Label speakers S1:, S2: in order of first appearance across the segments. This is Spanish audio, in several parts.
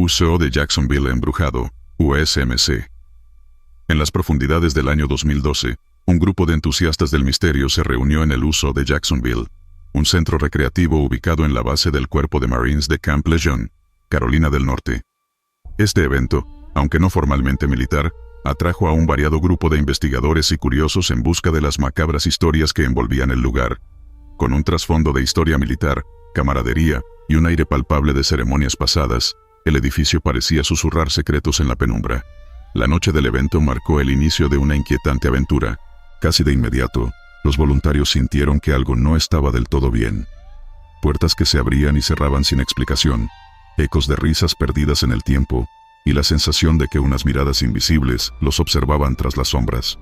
S1: Uso de Jacksonville embrujado, USMC. En las profundidades del año 2012, un grupo de entusiastas del misterio se reunió en el Uso de Jacksonville, un centro recreativo ubicado en la base del Cuerpo de Marines de Camp Lejeune, Carolina del Norte. Este evento, aunque no formalmente militar, atrajo a un variado grupo de investigadores y curiosos en busca de las macabras historias que envolvían el lugar. Con un trasfondo de historia militar, camaradería y un aire palpable de ceremonias pasadas, el edificio parecía susurrar secretos en la penumbra. La noche del evento marcó el inicio de una inquietante aventura. Casi de inmediato, los voluntarios sintieron que algo no estaba del todo bien. Puertas que se abrían y cerraban sin explicación, ecos de risas perdidas en el tiempo, y la sensación de que unas miradas invisibles los observaban tras las sombras.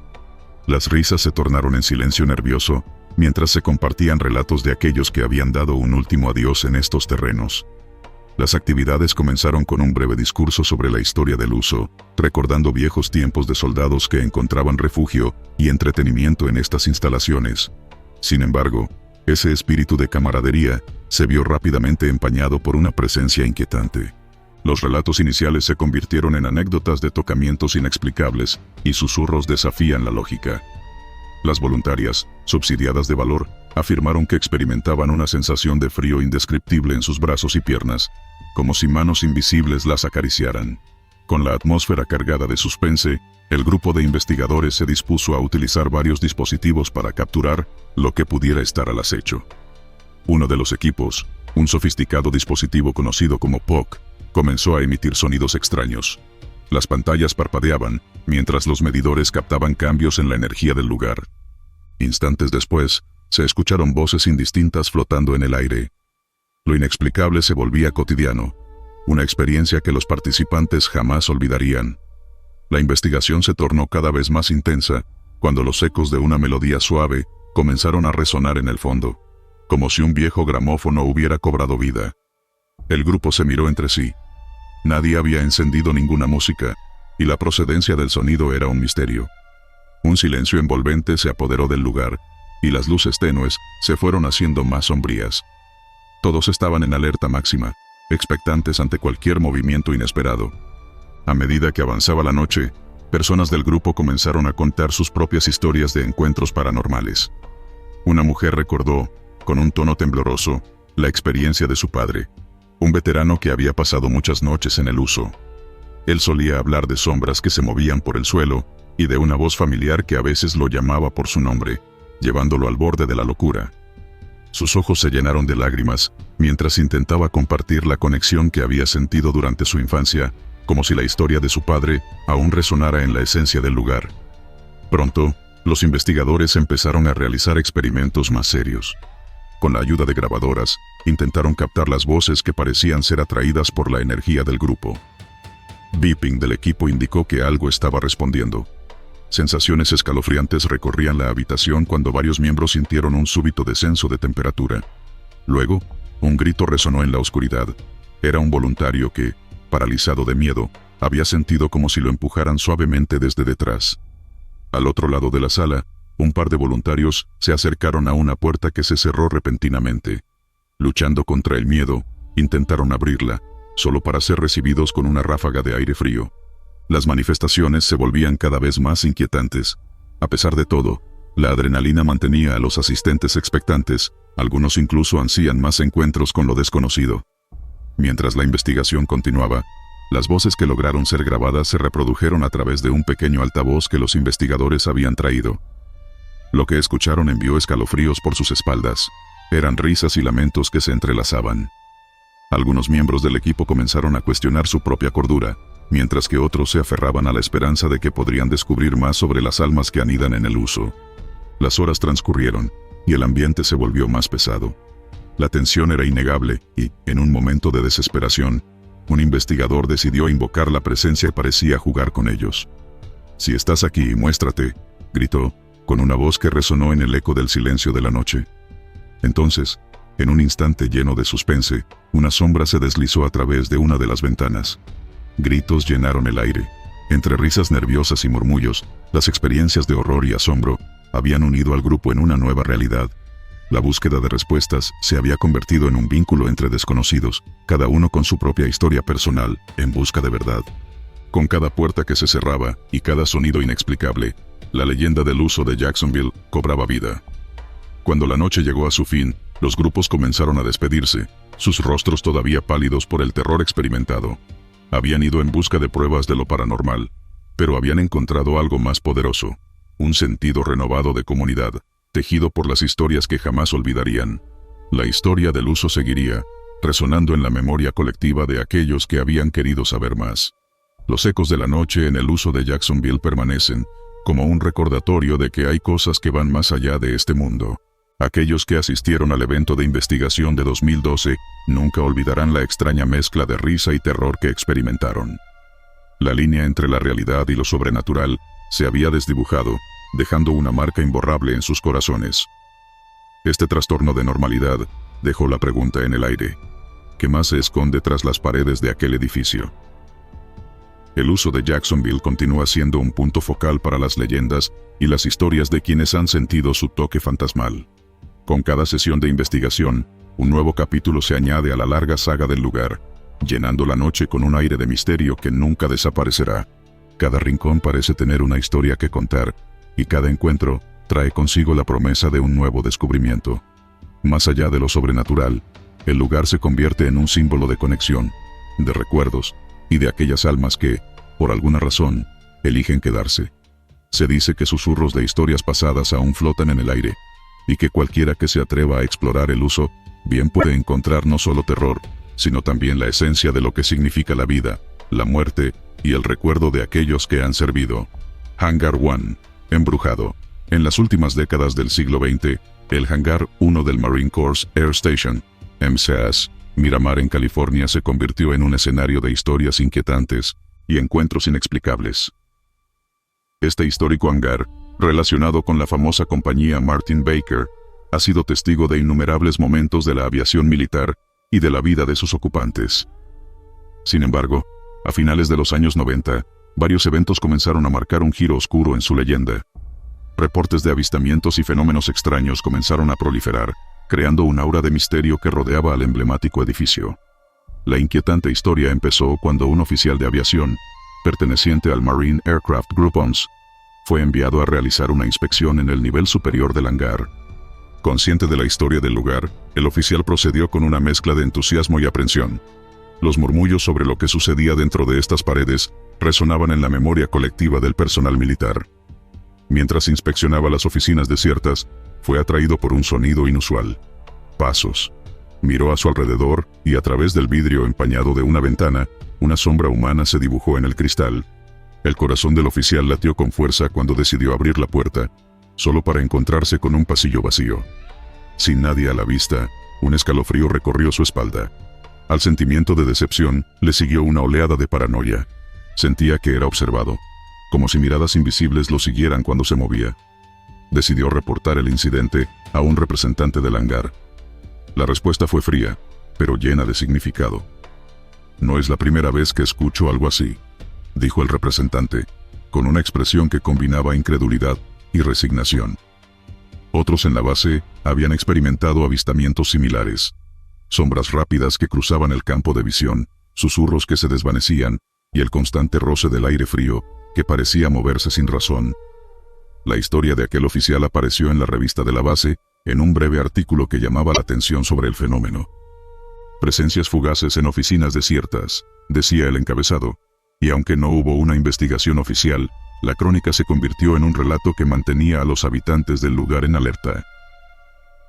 S1: Las risas se tornaron en silencio nervioso, mientras se compartían relatos de aquellos que habían dado un último adiós en estos terrenos. Las actividades comenzaron con un breve discurso sobre la historia del uso, recordando viejos tiempos de soldados que encontraban refugio y entretenimiento en estas instalaciones. Sin embargo, ese espíritu de camaradería se vio rápidamente empañado por una presencia inquietante. Los relatos iniciales se convirtieron en anécdotas de tocamientos inexplicables y susurros desafían la lógica. Las voluntarias, subsidiadas de valor, afirmaron que experimentaban una sensación de frío indescriptible en sus brazos y piernas, como si manos invisibles las acariciaran. Con la atmósfera cargada de suspense, el grupo de investigadores se dispuso a utilizar varios dispositivos para capturar lo que pudiera estar al acecho. Uno de los equipos, un sofisticado dispositivo conocido como POC, comenzó a emitir sonidos extraños. Las pantallas parpadeaban, mientras los medidores captaban cambios en la energía del lugar. Instantes después, se escucharon voces indistintas flotando en el aire. Lo inexplicable se volvía cotidiano, una experiencia que los participantes jamás olvidarían. La investigación se tornó cada vez más intensa, cuando los ecos de una melodía suave comenzaron a resonar en el fondo, como si un viejo gramófono hubiera cobrado vida. El grupo se miró entre sí. Nadie había encendido ninguna música, y la procedencia del sonido era un misterio. Un silencio envolvente se apoderó del lugar, y las luces tenues se fueron haciendo más sombrías. Todos estaban en alerta máxima, expectantes ante cualquier movimiento inesperado. A medida que avanzaba la noche, personas del grupo comenzaron a contar sus propias historias de encuentros paranormales. Una mujer recordó, con un tono tembloroso, la experiencia de su padre, un veterano que había pasado muchas noches en el uso. Él solía hablar de sombras que se movían por el suelo, y de una voz familiar que a veces lo llamaba por su nombre, llevándolo al borde de la locura. Sus ojos se llenaron de lágrimas, mientras intentaba compartir la conexión que había sentido durante su infancia, como si la historia de su padre aún resonara en la esencia del lugar. Pronto, los investigadores empezaron a realizar experimentos más serios. Con la ayuda de grabadoras, intentaron captar las voces que parecían ser atraídas por la energía del grupo. Beeping del equipo indicó que algo estaba respondiendo. Sensaciones escalofriantes recorrían la habitación cuando varios miembros sintieron un súbito descenso de temperatura. Luego, un grito resonó en la oscuridad. Era un voluntario que, paralizado de miedo, había sentido como si lo empujaran suavemente desde detrás. Al otro lado de la sala, un par de voluntarios se acercaron a una puerta que se cerró repentinamente. Luchando contra el miedo, intentaron abrirla, solo para ser recibidos con una ráfaga de aire frío. Las manifestaciones se volvían cada vez más inquietantes. A pesar de todo, la adrenalina mantenía a los asistentes expectantes, algunos incluso ansían más encuentros con lo desconocido. Mientras la investigación continuaba, las voces que lograron ser grabadas se reprodujeron a través de un pequeño altavoz que los investigadores habían traído. Lo que escucharon envió escalofríos por sus espaldas. Eran risas y lamentos que se entrelazaban. Algunos miembros del equipo comenzaron a cuestionar su propia cordura, mientras que otros se aferraban a la esperanza de que podrían descubrir más sobre las almas que anidan en el uso. Las horas transcurrieron, y el ambiente se volvió más pesado. La tensión era innegable, y, en un momento de desesperación, un investigador decidió invocar la presencia y parecía jugar con ellos. «Si estás aquí, muéstrate», gritó, con una voz que resonó en el eco del silencio de la noche. Entonces, en un instante lleno de suspense, una sombra se deslizó a través de una de las ventanas. Gritos llenaron el aire. Entre risas nerviosas y murmullos, las experiencias de horror y asombro habían unido al grupo en una nueva realidad. La búsqueda de respuestas se había convertido en un vínculo entre desconocidos, cada uno con su propia historia personal, en busca de verdad. Con cada puerta que se cerraba y cada sonido inexplicable, la leyenda del uso de Jacksonville cobraba vida. Cuando la noche llegó a su fin, los grupos comenzaron a despedirse, sus rostros todavía pálidos por el terror experimentado. Habían ido en busca de pruebas de lo paranormal, pero habían encontrado algo más poderoso, un sentido renovado de comunidad, tejido por las historias que jamás olvidarían. La historia del uso seguiría, resonando en la memoria colectiva de aquellos que habían querido saber más. Los ecos de la noche en el uso de Jacksonville permanecen, como un recordatorio de que hay cosas que van más allá de este mundo. Aquellos que asistieron al evento de investigación de 2012 nunca olvidarán la extraña mezcla de risa y terror que experimentaron. La línea entre la realidad y lo sobrenatural se había desdibujado, dejando una marca imborrable en sus corazones. Este trastorno de normalidad dejó la pregunta en el aire: ¿qué más se esconde tras las paredes de aquel edificio? El uso de Jacksonville continúa siendo un punto focal para las leyendas y las historias de quienes han sentido su toque fantasmal. Con cada sesión de investigación, un nuevo capítulo se añade a la larga saga del lugar, llenando la noche con un aire de misterio que nunca desaparecerá. Cada rincón parece tener una historia que contar, y cada encuentro trae consigo la promesa de un nuevo descubrimiento. Más allá de lo sobrenatural, el lugar se convierte en un símbolo de conexión, de recuerdos, y de aquellas almas que, por alguna razón, eligen quedarse. Se dice que susurros de historias pasadas aún flotan en el aire, y que cualquiera que se atreva a explorar el uso, bien puede encontrar no solo terror, sino también la esencia de lo que significa la vida, la muerte, y el recuerdo de aquellos que han servido. Hangar 1. Embrujado. En las últimas décadas del siglo XX, el Hangar 1 del Marine Corps Air Station, MCAS, Miramar en California se convirtió en un escenario de historias inquietantes y encuentros inexplicables. Este histórico hangar, relacionado con la famosa compañía Martin Baker, ha sido testigo de innumerables momentos de la aviación militar y de la vida de sus ocupantes. Sin embargo, a finales de los años 90, varios eventos comenzaron a marcar un giro oscuro en su leyenda. Reportes de avistamientos y fenómenos extraños comenzaron a proliferar, creando un aura de misterio que rodeaba al emblemático edificio. La inquietante historia empezó cuando un oficial de aviación, perteneciente al Marine Aircraft Group ONS, fue enviado a realizar una inspección en el nivel superior del hangar. Consciente de la historia del lugar, el oficial procedió con una mezcla de entusiasmo y aprensión. Los murmullos sobre lo que sucedía dentro de estas paredes resonaban en la memoria colectiva del personal militar. Mientras inspeccionaba las oficinas desiertas, fue atraído por un sonido inusual. Pasos. Miró a su alrededor y a través del vidrio empañado de una ventana, una sombra humana se dibujó en el cristal. El corazón del oficial latió con fuerza cuando decidió abrir la puerta, solo para encontrarse con un pasillo vacío. Sin nadie a la vista, un escalofrío recorrió su espalda. Al sentimiento de decepción, le siguió una oleada de paranoia. Sentía que era observado, como si miradas invisibles lo siguieran cuando se movía. Decidió reportar el incidente a un representante del hangar. La respuesta fue fría, pero llena de significado. «No es la primera vez que escucho algo así», dijo el representante, con una expresión que combinaba incredulidad y resignación. Otros en la base habían experimentado avistamientos similares. Sombras rápidas que cruzaban el campo de visión, susurros que se desvanecían, y el constante roce del aire frío, que parecía moverse sin razón. La historia de aquel oficial apareció en la revista de la base, en un breve artículo que llamaba la atención sobre el fenómeno. «Presencias fugaces en oficinas desiertas», decía el encabezado, y aunque no hubo una investigación oficial, la crónica se convirtió en un relato que mantenía a los habitantes del lugar en alerta.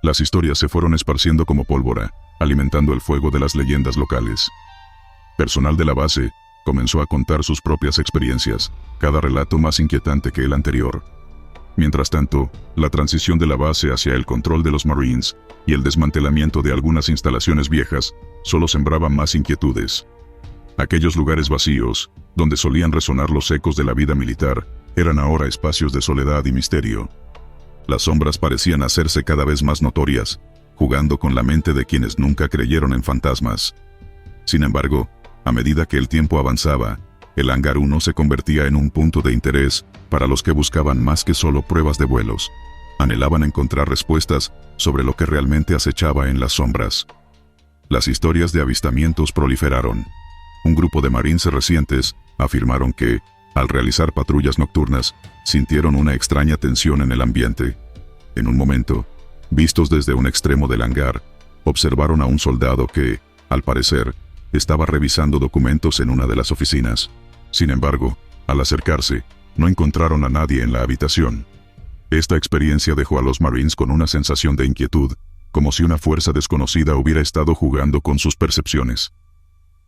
S1: Las historias se fueron esparciendo como pólvora, alimentando el fuego de las leyendas locales. Personal de la base comenzó a contar sus propias experiencias, cada relato más inquietante que el anterior. Mientras tanto, la transición de la base hacia el control de los Marines y el desmantelamiento de algunas instalaciones viejas solo sembraba más inquietudes. Aquellos lugares vacíos, donde solían resonar los ecos de la vida militar, eran ahora espacios de soledad y misterio. Las sombras parecían hacerse cada vez más notorias, jugando con la mente de quienes nunca creyeron en fantasmas. Sin embargo, a medida que el tiempo avanzaba, el Hangar 1 se convertía en un punto de interés para los que buscaban más que solo pruebas de vuelos. Anhelaban encontrar respuestas sobre lo que realmente acechaba en las sombras. Las historias de avistamientos proliferaron. Un grupo de marines recientes afirmaron que, al realizar patrullas nocturnas, sintieron una extraña tensión en el ambiente. En un momento, vistos desde un extremo del hangar, observaron a un soldado que, al parecer, estaba revisando documentos en una de las oficinas. Sin embargo, al acercarse, no encontraron a nadie en la habitación. Esta experiencia dejó a los Marines con una sensación de inquietud, como si una fuerza desconocida hubiera estado jugando con sus percepciones.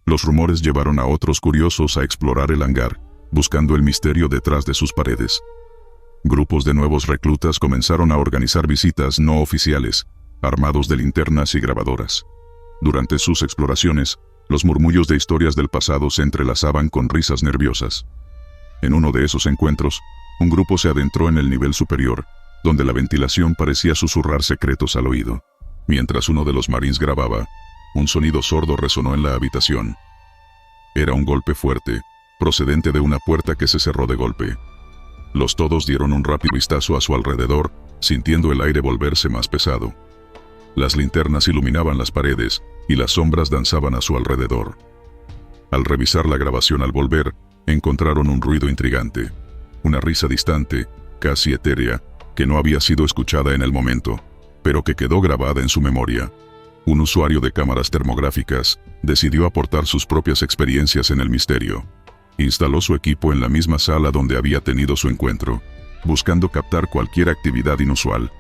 S1: Los rumores llevaron a otros curiosos a explorar el hangar, buscando el misterio detrás de sus paredes. Grupos de nuevos reclutas comenzaron a organizar visitas no oficiales, armados de linternas y grabadoras. Durante sus exploraciones, los murmullos de historias del pasado se entrelazaban con risas nerviosas. En uno de esos encuentros, un grupo se adentró en el nivel superior, donde la ventilación parecía susurrar secretos al oído. Mientras uno de los marines grababa, un sonido sordo resonó en la habitación. Era un golpe fuerte, procedente de una puerta que se cerró de golpe. Los todos dieron un rápido vistazo a su alrededor, sintiendo el aire volverse más pesado. Las linternas iluminaban las paredes, y las sombras danzaban a su alrededor. Al revisar la grabación al volver, encontraron un ruido intrigante. Una risa distante, casi etérea, que no había sido escuchada en el momento, pero que quedó grabada en su memoria. Un usuario de cámaras termográficas decidió aportar sus propias experiencias en el misterio. Instaló su equipo en la misma sala donde había tenido su encuentro, buscando captar cualquier actividad inusual.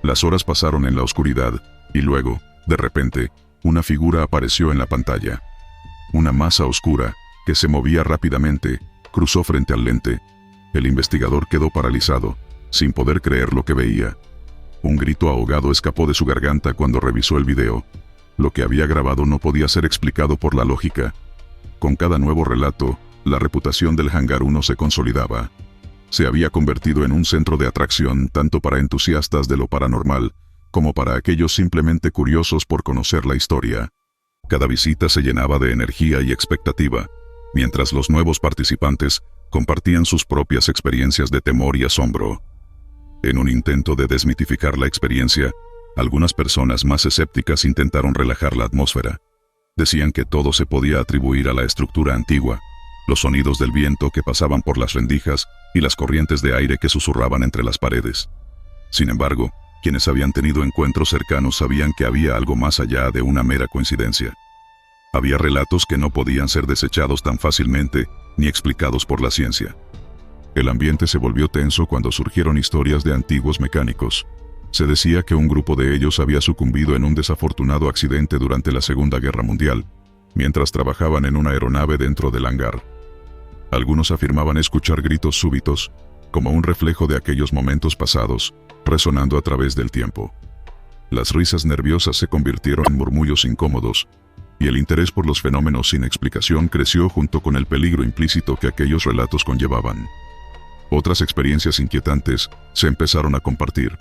S1: Las horas pasaron en la oscuridad, y luego, de repente, una figura apareció en la pantalla. Una masa oscura, que se movía rápidamente, cruzó frente al lente. El investigador quedó paralizado, sin poder creer lo que veía. Un grito ahogado escapó de su garganta cuando revisó el video. Lo que había grabado no podía ser explicado por la lógica. Con cada nuevo relato, la reputación del Hangar 1 se consolidaba. Se había convertido en un centro de atracción tanto para entusiastas de lo paranormal, como para aquellos simplemente curiosos por conocer la historia. Cada visita se llenaba de energía y expectativa, mientras los nuevos participantes compartían sus propias experiencias de temor y asombro. En un intento de desmitificar la experiencia, algunas personas más escépticas intentaron relajar la atmósfera. Decían que todo se podía atribuir a la estructura antigua, los sonidos del viento que pasaban por las rendijas y las corrientes de aire que susurraban entre las paredes. Sin embargo, quienes habían tenido encuentros cercanos sabían que había algo más allá de una mera coincidencia. Había relatos que no podían ser desechados tan fácilmente ni explicados por la ciencia. El ambiente se volvió tenso cuando surgieron historias de antiguos mecánicos. Se decía que un grupo de ellos había sucumbido en un desafortunado accidente durante la Segunda Guerra Mundial, mientras trabajaban en una aeronave dentro del hangar. Algunos afirmaban escuchar gritos súbitos, como un reflejo de aquellos momentos pasados, resonando a través del tiempo. Las risas nerviosas se convirtieron en murmullos incómodos, y el interés por los fenómenos sin explicación creció junto con el peligro implícito que aquellos relatos conllevaban. Otras experiencias inquietantes se empezaron a compartir.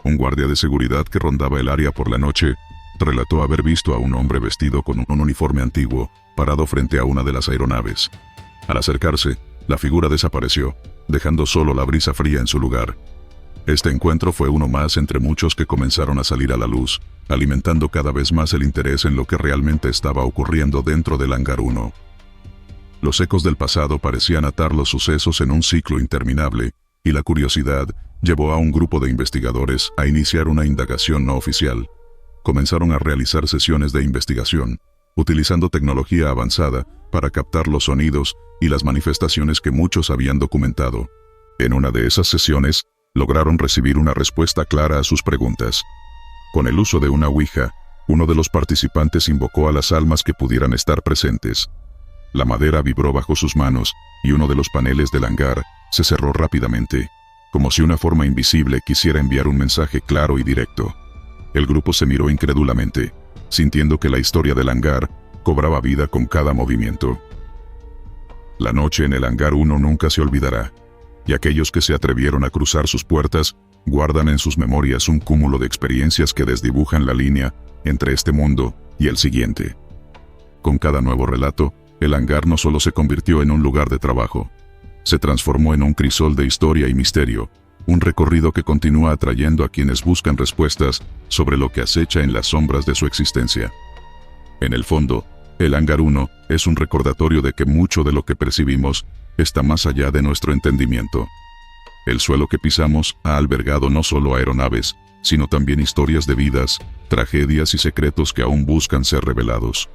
S1: Un guardia de seguridad que rondaba el área por la noche relató haber visto a un hombre vestido con un uniforme antiguo, parado frente a una de las aeronaves. Al acercarse, la figura desapareció, dejando solo la brisa fría en su lugar. Este encuentro fue uno más entre muchos que comenzaron a salir a la luz, alimentando cada vez más el interés en lo que realmente estaba ocurriendo dentro del Hangar 1. Los ecos del pasado parecían atar los sucesos en un ciclo interminable, y la curiosidad llevó a un grupo de investigadores a iniciar una indagación no oficial. Comenzaron a realizar sesiones de investigación, utilizando tecnología avanzada para captar los sonidos y las manifestaciones que muchos habían documentado. En una de esas sesiones, lograron recibir una respuesta clara a sus preguntas. Con el uso de una ouija, uno de los participantes invocó a las almas que pudieran estar presentes. La madera vibró bajo sus manos, y uno de los paneles del hangar se cerró rápidamente, como si una forma invisible quisiera enviar un mensaje claro y directo. El grupo se miró incrédulamente, sintiendo que la historia del hangar cobraba vida con cada movimiento. La noche en el Hangar 1 nunca se olvidará, y aquellos que se atrevieron a cruzar sus puertas guardan en sus memorias un cúmulo de experiencias que desdibujan la línea entre este mundo y el siguiente. Con cada nuevo relato, el hangar no solo se convirtió en un lugar de trabajo, se transformó en un crisol de historia y misterio, Un recorrido que continúa atrayendo a quienes buscan respuestas sobre lo que acecha en las sombras de su existencia. En el fondo, el Hangar 1 es un recordatorio de que mucho de lo que percibimos está más allá de nuestro entendimiento. El suelo que pisamos ha albergado no solo aeronaves, sino también historias de vidas, tragedias y secretos que aún buscan ser revelados.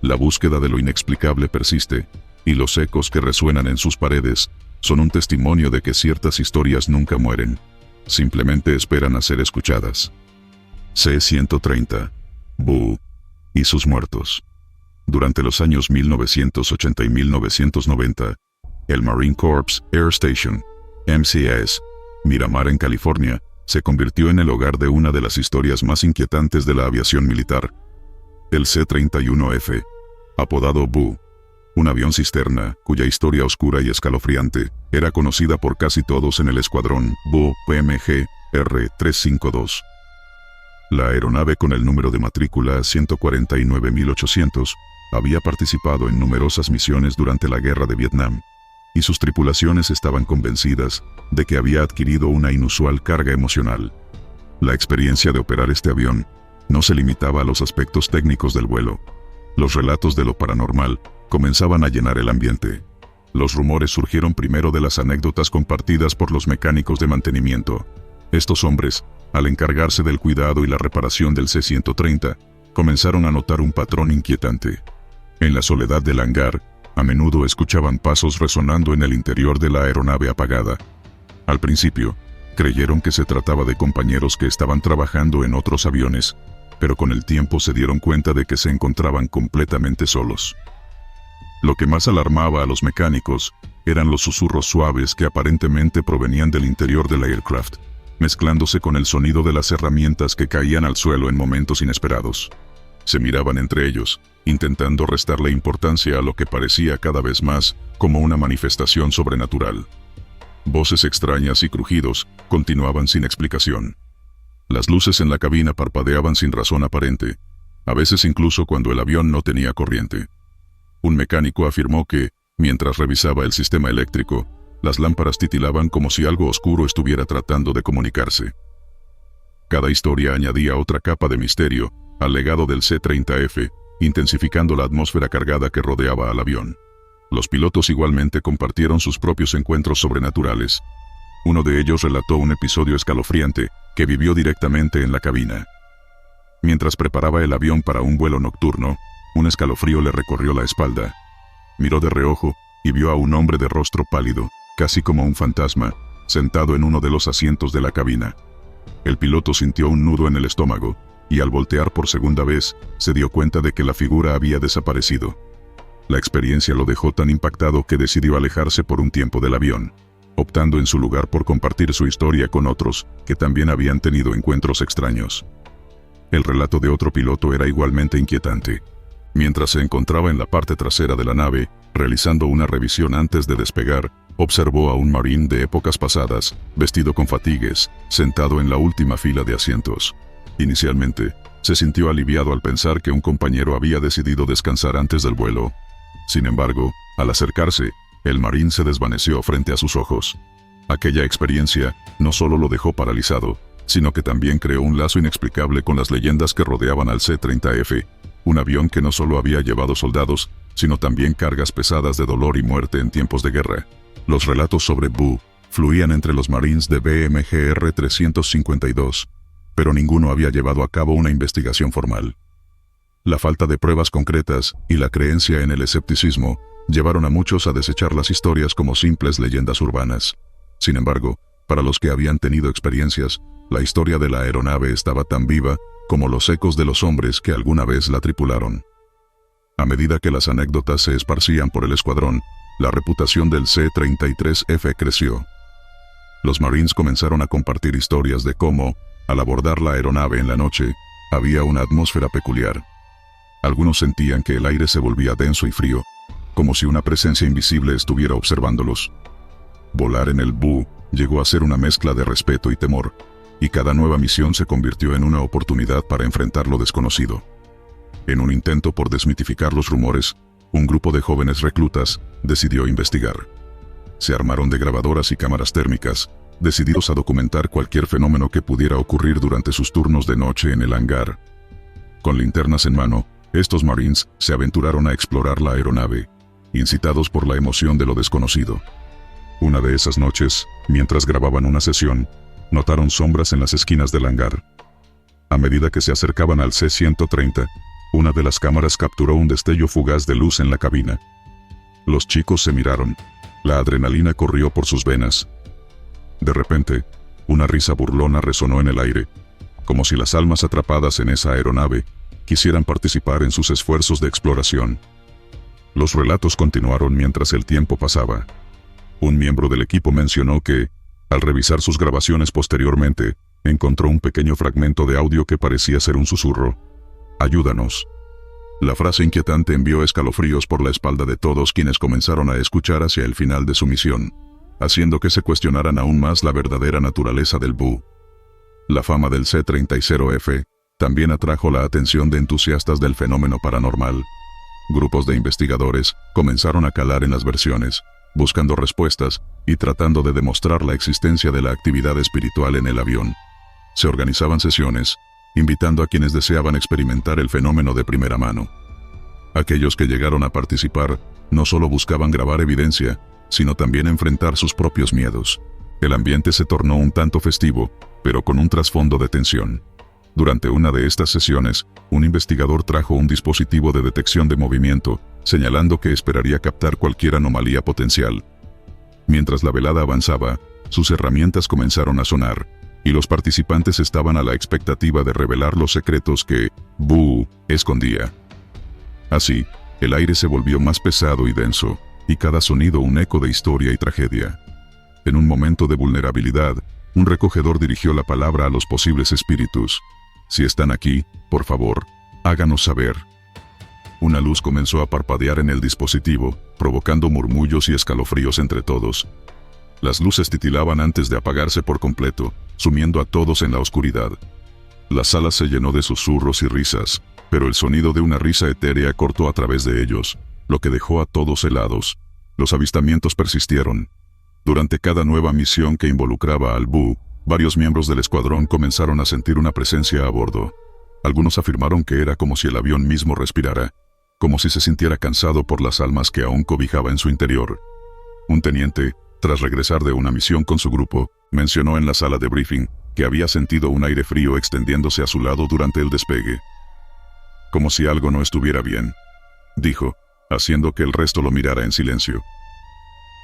S1: La búsqueda de lo inexplicable persiste, y los ecos que resuenan en sus paredes son un testimonio de que ciertas historias nunca mueren, simplemente esperan a ser escuchadas. C-130, Boo y sus muertos. Durante los años 1980 y 1990, el Marine Corps Air Station, MCAS, Miramar en California, se convirtió en el hogar de una de las historias más inquietantes de la aviación militar. El C-31F, apodado Boo, un avión cisterna, cuya historia oscura y escalofriante era conocida por casi todos en el escuadrón Boo PMG R-352. La aeronave con el número de matrícula 149.800 había participado en numerosas misiones durante la Guerra de Vietnam, y sus tripulaciones estaban convencidas de que había adquirido una inusual carga emocional. La experiencia de operar este avión no se limitaba a los aspectos técnicos del vuelo. Los relatos de lo paranormal comenzaban a llenar el ambiente. Los rumores surgieron primero de las anécdotas compartidas por los mecánicos de mantenimiento. Estos hombres, al encargarse del cuidado y la reparación del C-130, comenzaron a notar un patrón inquietante. En la soledad del hangar, a menudo escuchaban pasos resonando en el interior de la aeronave apagada. Al principio, creyeron que se trataba de compañeros que estaban trabajando en otros aviones, pero con el tiempo se dieron cuenta de que se encontraban completamente solos. Lo que más alarmaba a los mecánicos eran los susurros suaves que aparentemente provenían del interior del aircraft, mezclándose con el sonido de las herramientas que caían al suelo en momentos inesperados. Se miraban entre ellos, intentando restarle importancia a lo que parecía cada vez más como una manifestación sobrenatural. Voces extrañas y crujidos continuaban sin explicación. Las luces en la cabina parpadeaban sin razón aparente, a veces incluso cuando el avión no tenía corriente. Un mecánico afirmó que, mientras revisaba el sistema eléctrico, las lámparas titilaban como si algo oscuro estuviera tratando de comunicarse. Cada historia añadía otra capa de misterio al legado del C-30F, intensificando la atmósfera cargada que rodeaba al avión. Los pilotos igualmente compartieron sus propios encuentros sobrenaturales. Uno de ellos relató un episodio escalofriante que vivió directamente en la cabina. Mientras preparaba el avión para un vuelo nocturno, un escalofrío le recorrió la espalda. Miró de reojo y vio a un hombre de rostro pálido, casi como un fantasma, sentado en uno de los asientos de la cabina. El piloto sintió un nudo en el estómago, y al voltear por segunda vez, se dio cuenta de que la figura había desaparecido. La experiencia lo dejó tan impactado que decidió alejarse por un tiempo del avión, optando en su lugar por compartir su historia con otros que también habían tenido encuentros extraños. El relato de otro piloto era igualmente inquietante. Mientras se encontraba en la parte trasera de la nave, realizando una revisión antes de despegar, observó a un marín de épocas pasadas, vestido con fatigues, sentado en la última fila de asientos. Inicialmente, se sintió aliviado al pensar que un compañero había decidido descansar antes del vuelo. Sin embargo, al acercarse, el marín se desvaneció frente a sus ojos. Aquella experiencia no solo lo dejó paralizado, sino que también creó un lazo inexplicable con las leyendas que rodeaban al C-30F, un avión que no solo había llevado soldados, sino también cargas pesadas de dolor y muerte en tiempos de guerra. Los relatos sobre Boo fluían entre los Marines de BMG R-352, pero ninguno había llevado a cabo una investigación formal. La falta de pruebas concretas y la creencia en el escepticismo llevaron a muchos a desechar las historias como simples leyendas urbanas. Sin embargo, para los que habían tenido experiencias, la historia de la aeronave estaba tan viva como los ecos de los hombres que alguna vez la tripularon. A medida que las anécdotas se esparcían por el escuadrón, la reputación del C-33F creció. Los Marines comenzaron a compartir historias de cómo, al abordar la aeronave en la noche, había una atmósfera peculiar. Algunos sentían que el aire se volvía denso y frío, como si una presencia invisible estuviera observándolos. Volar en el Boo llegó a ser una mezcla de respeto y temor, y cada nueva misión se convirtió en una oportunidad para enfrentar lo desconocido. En un intento por desmitificar los rumores, un grupo de jóvenes reclutas decidió investigar. Se armaron de grabadoras y cámaras térmicas, decididos a documentar cualquier fenómeno que pudiera ocurrir durante sus turnos de noche en el hangar. Con linternas en mano, estos Marines se aventuraron a explorar la aeronave, incitados por la emoción de lo desconocido. Una de esas noches, mientras grababan una sesión, notaron sombras en las esquinas del hangar. A medida que se acercaban al C-130, una de las cámaras capturó un destello fugaz de luz en la cabina. Los chicos se miraron. La adrenalina corrió por sus venas. De repente, una risa burlona resonó en el aire, como si las almas atrapadas en esa aeronave quisieran participar en sus esfuerzos de exploración. Los relatos continuaron mientras el tiempo pasaba. Un miembro del equipo mencionó que, al revisar sus grabaciones posteriormente, encontró un pequeño fragmento de audio que parecía ser un susurro. «Ayúdanos». La frase inquietante envió escalofríos por la espalda de todos quienes comenzaron a escuchar hacia el final de su misión, haciendo que se cuestionaran aún más la verdadera naturaleza del BU. La fama del C-30F también atrajo la atención de entusiastas del fenómeno paranormal. Grupos de investigadores comenzaron a calar en las versiones, buscando respuestas y tratando de demostrar la existencia de la actividad espiritual en el avión. Se organizaban sesiones, invitando a quienes deseaban experimentar el fenómeno de primera mano. Aquellos que llegaron a participar no solo buscaban grabar evidencia, sino también enfrentar sus propios miedos. El ambiente se tornó un tanto festivo, pero con un trasfondo de tensión. Durante una de estas sesiones, un investigador trajo un dispositivo de detección de movimiento, señalando que esperaría captar cualquier anomalía potencial. Mientras la velada avanzaba, sus herramientas comenzaron a sonar, y los participantes estaban a la expectativa de revelar los secretos que BU escondía. Así, el aire se volvió más pesado y denso, y cada sonido un eco de historia y tragedia. En un momento de vulnerabilidad, un recogedor dirigió la palabra a los posibles espíritus. «Si están aquí, por favor, háganos saber». Una luz comenzó a parpadear en el dispositivo, provocando murmullos y escalofríos entre todos. Las luces titilaban antes de apagarse por completo, sumiendo a todos en la oscuridad. La sala se llenó de susurros y risas, pero el sonido de una risa etérea cortó a través de ellos, lo que dejó a todos helados. Los avistamientos persistieron. Durante cada nueva misión que involucraba al BU, varios miembros del escuadrón comenzaron a sentir una presencia a bordo. Algunos afirmaron que era como si el avión mismo respirara, como si se sintiera cansado por las almas que aún cobijaba en su interior. Un teniente, tras regresar de una misión con su grupo, mencionó en la sala de briefing que había sentido un aire frío extendiéndose a su lado durante el despegue. «Como si algo no estuviera bien», dijo, haciendo que el resto lo mirara en silencio.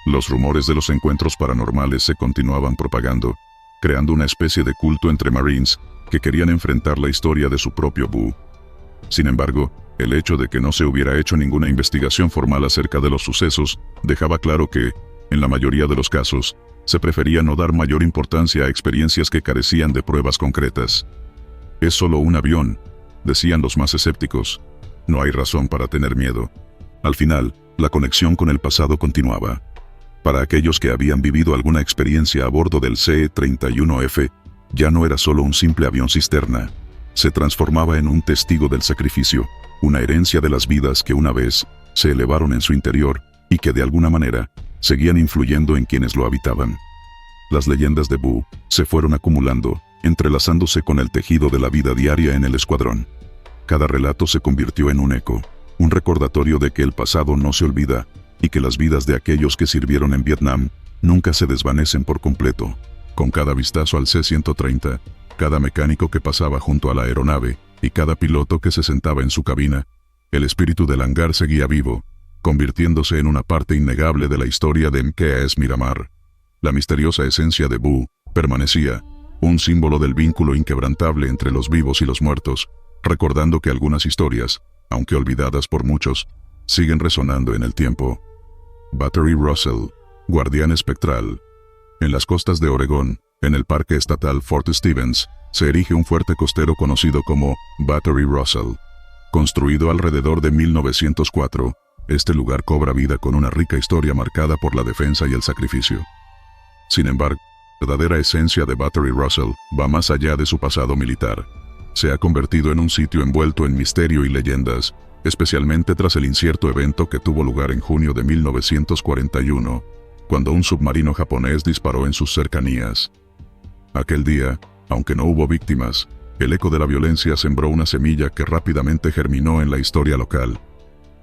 S1: Los rumores de los encuentros paranormales se continuaban propagando, creando una especie de culto entre Marines que querían enfrentar la historia de su propio BU. Sin embargo, el hecho de que no se hubiera hecho ninguna investigación formal acerca de los sucesos dejaba claro que, en la mayoría de los casos, se prefería no dar mayor importancia a experiencias que carecían de pruebas concretas. «Es solo un avión», decían los más escépticos. «No hay razón para tener miedo». Al final, la conexión con el pasado continuaba. Para aquellos que habían vivido alguna experiencia a bordo del C-31F, ya no era solo un simple avión cisterna. Se transformaba en un testigo del sacrificio, una herencia de las vidas que una vez se elevaron en su interior y que de alguna manera seguían influyendo en quienes lo habitaban. Las leyendas de BU se fueron acumulando, entrelazándose con el tejido de la vida diaria en el escuadrón. Cada relato se convirtió en un eco, un recordatorio de que el pasado no se olvida y que las vidas de aquellos que sirvieron en Vietnam nunca se desvanecen por completo. Con cada vistazo al C-130, cada mecánico que pasaba junto a la aeronave y cada piloto que se sentaba en su cabina, el espíritu del hangar seguía vivo, convirtiéndose en una parte innegable de la historia de MKS Miramar. La misteriosa esencia de BU permanecía, un símbolo del vínculo inquebrantable entre los vivos y los muertos, recordando que algunas historias, aunque olvidadas por muchos, siguen resonando en el tiempo. Battery Russell, guardián espectral. En las costas de Oregón, en el Parque Estatal Fort Stevens, se erige un fuerte costero conocido como Battery Russell. Construido alrededor de 1904, este lugar cobra vida con una rica historia marcada por la defensa y el sacrificio. Sin embargo, la verdadera esencia de Battery Russell va más allá de su pasado militar. Se ha convertido en un sitio envuelto en misterio y leyendas, especialmente tras el incierto evento que tuvo lugar en junio de 1941, cuando un submarino japonés disparó en sus cercanías. Aquel día, aunque no hubo víctimas, el eco de la violencia sembró una semilla que rápidamente germinó en la historia local.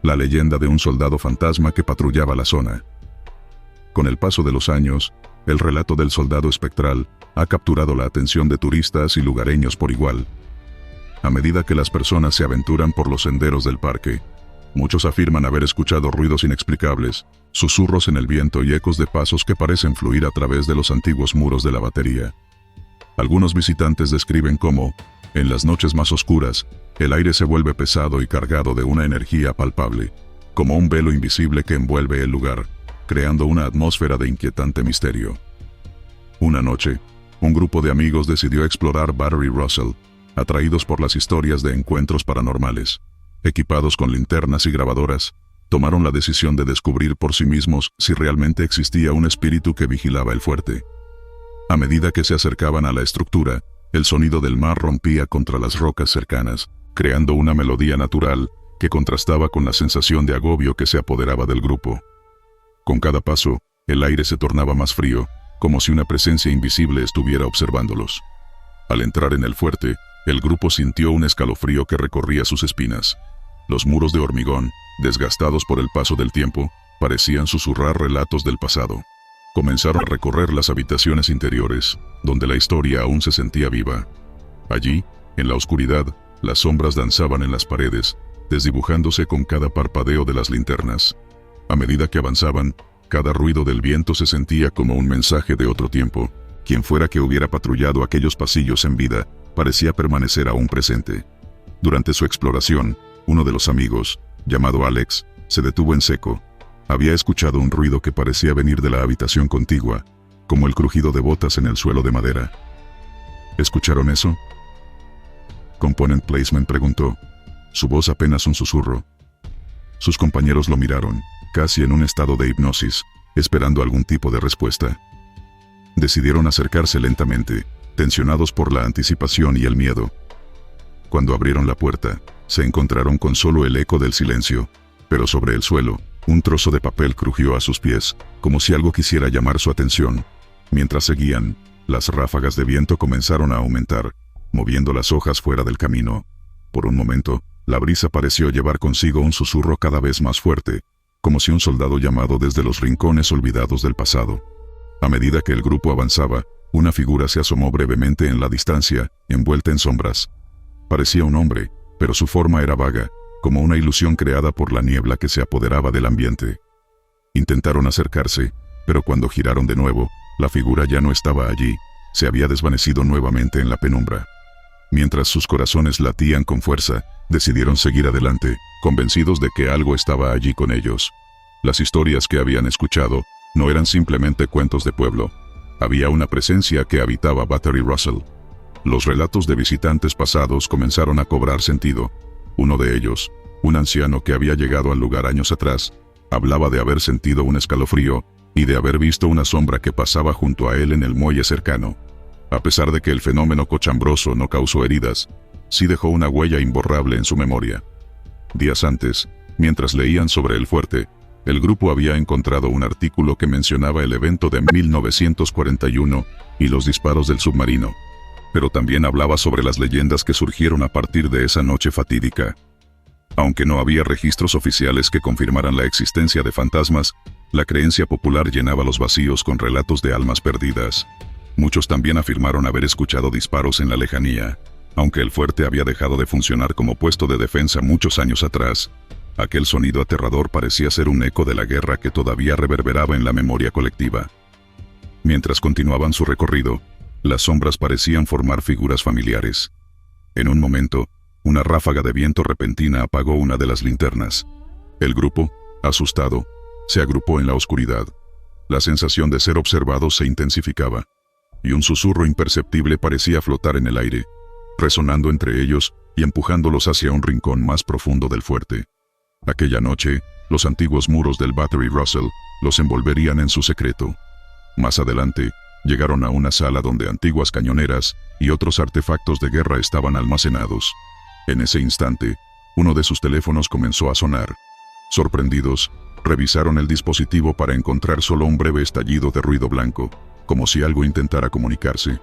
S1: La leyenda de un soldado fantasma que patrullaba la zona. Con el paso de los años, el relato del soldado espectral ha capturado la atención de turistas y lugareños por igual. A medida que las personas se aventuran por los senderos del parque, muchos afirman haber escuchado ruidos inexplicables, susurros en el viento y ecos de pasos que parecen fluir a través de los antiguos muros de la batería. Algunos visitantes describen cómo, en las noches más oscuras, el aire se vuelve pesado y cargado de una energía palpable, como un velo invisible que envuelve el lugar, creando una atmósfera de inquietante misterio. Una noche, un grupo de amigos decidió explorar Battery Russell, atraídos por las historias de encuentros paranormales. Equipados con linternas y grabadoras, tomaron la decisión de descubrir por sí mismos si realmente existía un espíritu que vigilaba el fuerte. A medida que se acercaban a la estructura, el sonido del mar rompía contra las rocas cercanas, creando una melodía natural que contrastaba con la sensación de agobio que se apoderaba del grupo. Con cada paso, el aire se tornaba más frío, como si una presencia invisible estuviera observándolos. Al entrar en el fuerte, el grupo sintió un escalofrío que recorría sus espinas. Los muros de hormigón, desgastados por el paso del tiempo, parecían susurrar relatos del pasado. Comenzaron a recorrer las habitaciones interiores, donde la historia aún se sentía viva. Allí, en la oscuridad, las sombras danzaban en las paredes, desdibujándose con cada parpadeo de las linternas. A medida que avanzaban, cada ruido del viento se sentía como un mensaje de otro tiempo. Quien fuera que hubiera patrullado aquellos pasillos en vida, parecía permanecer aún presente. Durante su exploración, uno de los amigos, llamado Alex, se detuvo en seco. Había escuchado un ruido que parecía venir de la habitación contigua, como el crujido de botas en el suelo de madera. ¿Escucharon eso? Component Placement preguntó, su voz apenas un susurro. Sus compañeros lo miraron, casi en un estado de hipnosis, esperando algún tipo de respuesta. Decidieron acercarse lentamente, tensionados por la anticipación y el miedo. Cuando abrieron la puerta, se encontraron con solo el eco del silencio, pero sobre el suelo, un trozo de papel crujió a sus pies, como si algo quisiera llamar su atención. Mientras seguían, las ráfagas de viento comenzaron a aumentar, moviendo las hojas fuera del camino. Por un momento, la brisa pareció llevar consigo un susurro cada vez más fuerte, como si un soldado llamado desde los rincones olvidados del pasado. A medida que el grupo avanzaba, una figura se asomó brevemente en la distancia, envuelta en sombras. Parecía un hombre, pero su forma era vaga, como una ilusión creada por la niebla que se apoderaba del ambiente. Intentaron acercarse, pero cuando giraron de nuevo, la figura ya no estaba allí, se había desvanecido nuevamente en la penumbra. Mientras sus corazones latían con fuerza, decidieron seguir adelante, convencidos de que algo estaba allí con ellos. Las historias que habían escuchado no eran simplemente cuentos de pueblo. Había una presencia que habitaba Battery Russell. Los relatos de visitantes pasados comenzaron a cobrar sentido. Uno de ellos, un anciano que había llegado al lugar años atrás, hablaba de haber sentido un escalofrío y de haber visto una sombra que pasaba junto a él en el muelle cercano. A pesar de que el fenómeno cochambroso no causó heridas, sí dejó una huella imborrable en su memoria. Días antes, mientras leían sobre el fuerte, el grupo había encontrado un artículo que mencionaba el evento de 1941 y los disparos del submarino. Pero también hablaba sobre las leyendas que surgieron a partir de esa noche fatídica. Aunque no había registros oficiales que confirmaran la existencia de fantasmas, la creencia popular llenaba los vacíos con relatos de almas perdidas. Muchos también afirmaron haber escuchado disparos en la lejanía. Aunque el fuerte había dejado de funcionar como puesto de defensa muchos años atrás, aquel sonido aterrador parecía ser un eco de la guerra que todavía reverberaba en la memoria colectiva. Mientras continuaban su recorrido, las sombras parecían formar figuras familiares. En un momento, una ráfaga de viento repentina apagó una de las linternas. El grupo, asustado, se agrupó en la oscuridad. La sensación de ser observado se intensificaba, y un susurro imperceptible parecía flotar en el aire, resonando entre ellos y empujándolos hacia un rincón más profundo del fuerte. Aquella noche, los antiguos muros del Battery Russell los envolverían en su secreto. Más adelante, llegaron a una sala donde antiguas cañoneras y otros artefactos de guerra estaban almacenados. En ese instante, uno de sus teléfonos comenzó a sonar. Sorprendidos, Revisaron el dispositivo para encontrar solo un breve estallido de ruido blanco, como si algo intentara comunicarse.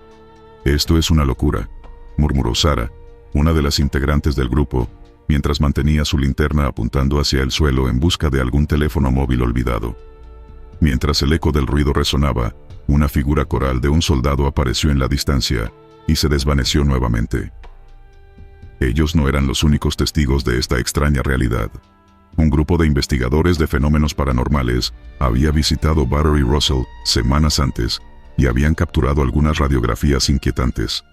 S1: «Esto es una locura», murmuró Sarah, una de las integrantes del grupo, mientras mantenía su linterna apuntando hacia el suelo en busca de algún teléfono móvil olvidado. Mientras el eco del ruido resonaba, una figura coral de un soldado apareció en la distancia y se desvaneció nuevamente. Ellos no eran los únicos testigos de esta extraña realidad. Un grupo de investigadores de fenómenos paranormales había visitado Battery Russell semanas antes y habían capturado algunas radiografías inquietantes.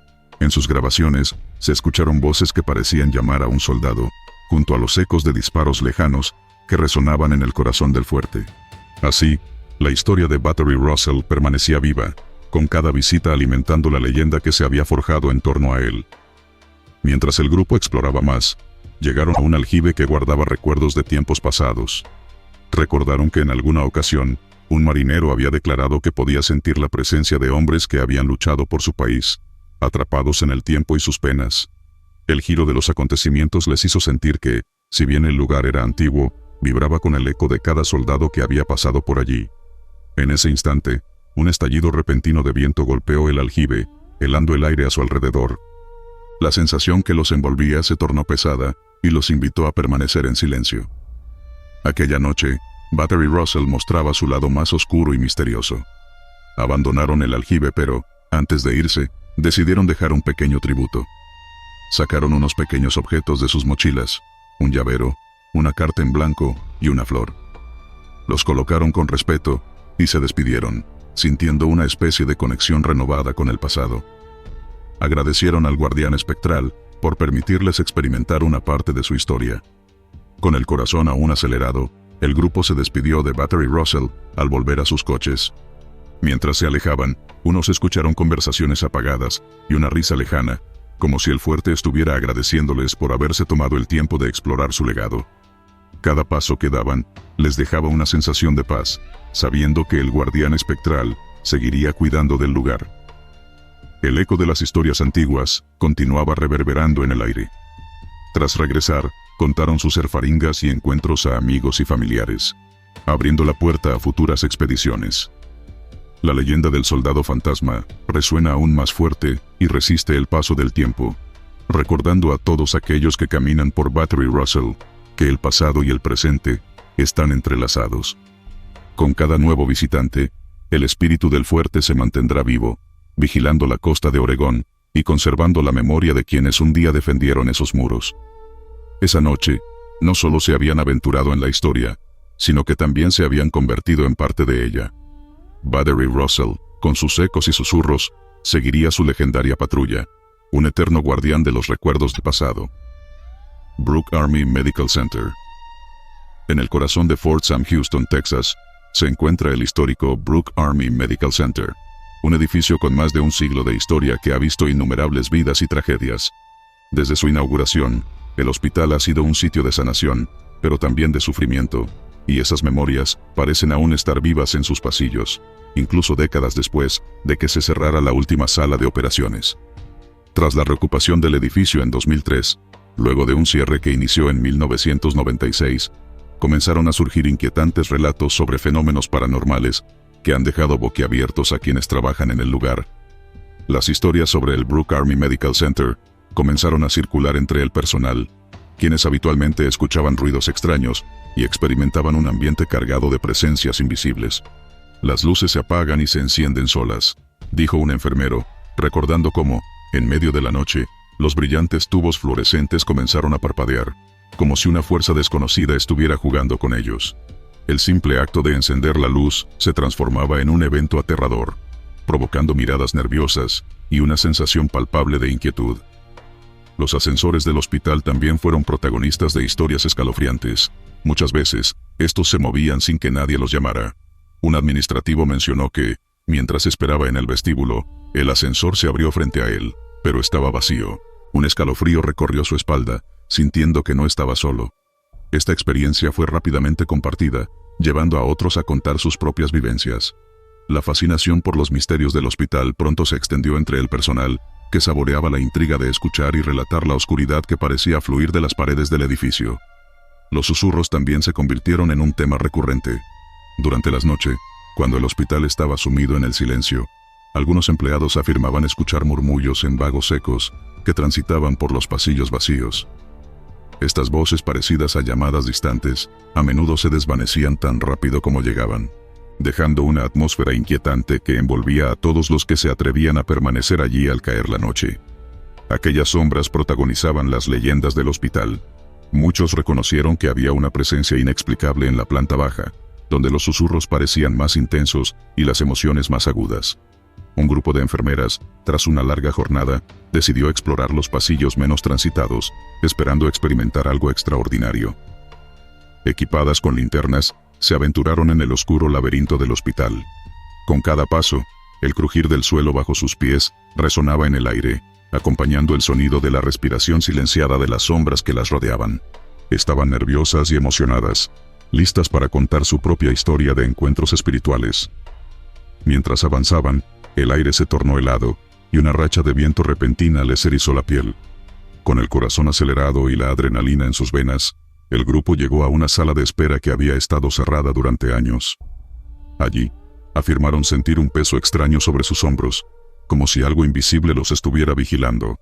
S1: En sus grabaciones, se escucharon voces que parecían llamar a un soldado, junto a los ecos de disparos lejanos que resonaban en el corazón del fuerte. Así, la historia de Battery Russell permanecía viva, con cada visita alimentando la leyenda que se había forjado en torno a él. Mientras el grupo exploraba más, llegaron a un aljibe que guardaba recuerdos de tiempos pasados. Recordaron que en alguna ocasión, un marinero había declarado que podía sentir la presencia de hombres que habían luchado por su país, atrapados en el tiempo y sus penas. El giro de los acontecimientos les hizo sentir que, si bien el lugar era antiguo, vibraba con el eco de cada soldado que había pasado por allí. En ese instante, un estallido repentino de viento golpeó el aljibe, helando el aire a su alrededor. La sensación que los envolvía se tornó pesada y los invitó a permanecer en silencio. Aquella noche, Battery Russell mostraba su lado más oscuro y misterioso. Abandonaron el aljibe pero, antes de irse, decidieron dejar un pequeño tributo. Sacaron unos pequeños objetos de sus mochilas, un llavero, una carta en blanco y una flor. Los colocaron con respeto y se despidieron, sintiendo una especie de conexión renovada con el pasado. Agradecieron al guardián espectral por permitirles experimentar una parte de su historia. Con el corazón aún acelerado, el grupo se despidió de Battery Russell al volver a sus coches. Mientras se alejaban, unos escucharon conversaciones apagadas y una risa lejana, como si el fuerte estuviera agradeciéndoles por haberse tomado el tiempo de explorar su legado. Cada paso que daban les dejaba una sensación de paz, sabiendo que el guardián espectral seguiría cuidando del lugar. El eco de las historias antiguas continuaba reverberando en el aire. Tras regresar, contaron sus herfaringas y encuentros a amigos y familiares, abriendo la puerta a futuras expediciones. La leyenda del soldado fantasma resuena aún más fuerte y resiste el paso del tiempo, recordando a todos aquellos que caminan por Battery Russell, que el pasado y el presente están entrelazados. Con cada nuevo visitante, el espíritu del fuerte se mantendrá vivo, vigilando la costa de Oregón y conservando la memoria de quienes un día defendieron esos muros. Esa noche, no solo se habían aventurado en la historia, sino que también se habían convertido en parte de ella. Battery Russell, con sus ecos y susurros, seguiría su legendaria patrulla, un eterno guardián de los recuerdos del pasado. Brooke Army Medical Center. En el corazón de Fort Sam Houston, Texas, se encuentra el histórico Brooke Army Medical Center, un edificio con más de un siglo de historia que ha visto innumerables vidas y tragedias. Desde su inauguración, el hospital ha sido un sitio de sanación, pero también de sufrimiento, y esas memorias parecen aún estar vivas en sus pasillos, incluso décadas después de que se cerrara la última sala de operaciones. Tras la reocupación del edificio en 2003, luego de un cierre que inició en 1996, comenzaron a surgir inquietantes relatos sobre fenómenos paranormales que han dejado boquiabiertos a quienes trabajan en el lugar. Las historias sobre el Brooke Army Medical Center comenzaron a circular entre el personal, quienes habitualmente escuchaban ruidos extraños y experimentaban un ambiente cargado de presencias invisibles. Las luces se apagan y se encienden solas, dijo un enfermero, recordando cómo, en medio de la noche, los brillantes tubos fluorescentes comenzaron a parpadear, como si una fuerza desconocida estuviera jugando con ellos. El simple acto de encender la luz se transformaba en un evento aterrador, provocando miradas nerviosas y una sensación palpable de inquietud. Los ascensores del hospital también fueron protagonistas de historias escalofriantes. Muchas veces, estos se movían sin que nadie los llamara. Un administrativo mencionó que, mientras esperaba en el vestíbulo, el ascensor se abrió frente a él, pero estaba vacío. Un escalofrío recorrió su espalda, sintiendo que no estaba solo. Esta experiencia fue rápidamente compartida, llevando a otros a contar sus propias vivencias. La fascinación por los misterios del hospital pronto se extendió entre el personal, que saboreaba la intriga de escuchar y relatar la oscuridad que parecía fluir de las paredes del edificio. Los susurros también se convirtieron en un tema recurrente. Durante las noches, cuando el hospital estaba sumido en el silencio, algunos empleados afirmaban escuchar murmullos en vagos ecos que transitaban por los pasillos vacíos. Estas voces, parecidas a llamadas distantes, a menudo se desvanecían tan rápido como llegaban, dejando una atmósfera inquietante que envolvía a todos los que se atrevían a permanecer allí al caer la noche. Aquellas sombras protagonizaban las leyendas del hospital. Muchos reconocieron que había una presencia inexplicable en la planta baja, donde los susurros parecían más intensos y las emociones más agudas. Un grupo de enfermeras, tras una larga jornada, decidió explorar los pasillos menos transitados, esperando experimentar algo extraordinario. Equipadas con linternas, se aventuraron en el oscuro laberinto del hospital. Con cada paso, el crujir del suelo bajo sus pies resonaba en el aire, acompañando el sonido de la respiración silenciada de las sombras que las rodeaban. Estaban nerviosas y emocionadas, listas para contar su propia historia de encuentros espirituales. Mientras avanzaban, el aire se tornó helado, y una racha de viento repentina les erizó la piel. Con el corazón acelerado y la adrenalina en sus venas, el grupo llegó a una sala de espera que había estado cerrada durante años. Allí, afirmaron sentir un peso extraño sobre sus hombros, como si algo invisible los estuviera vigilando.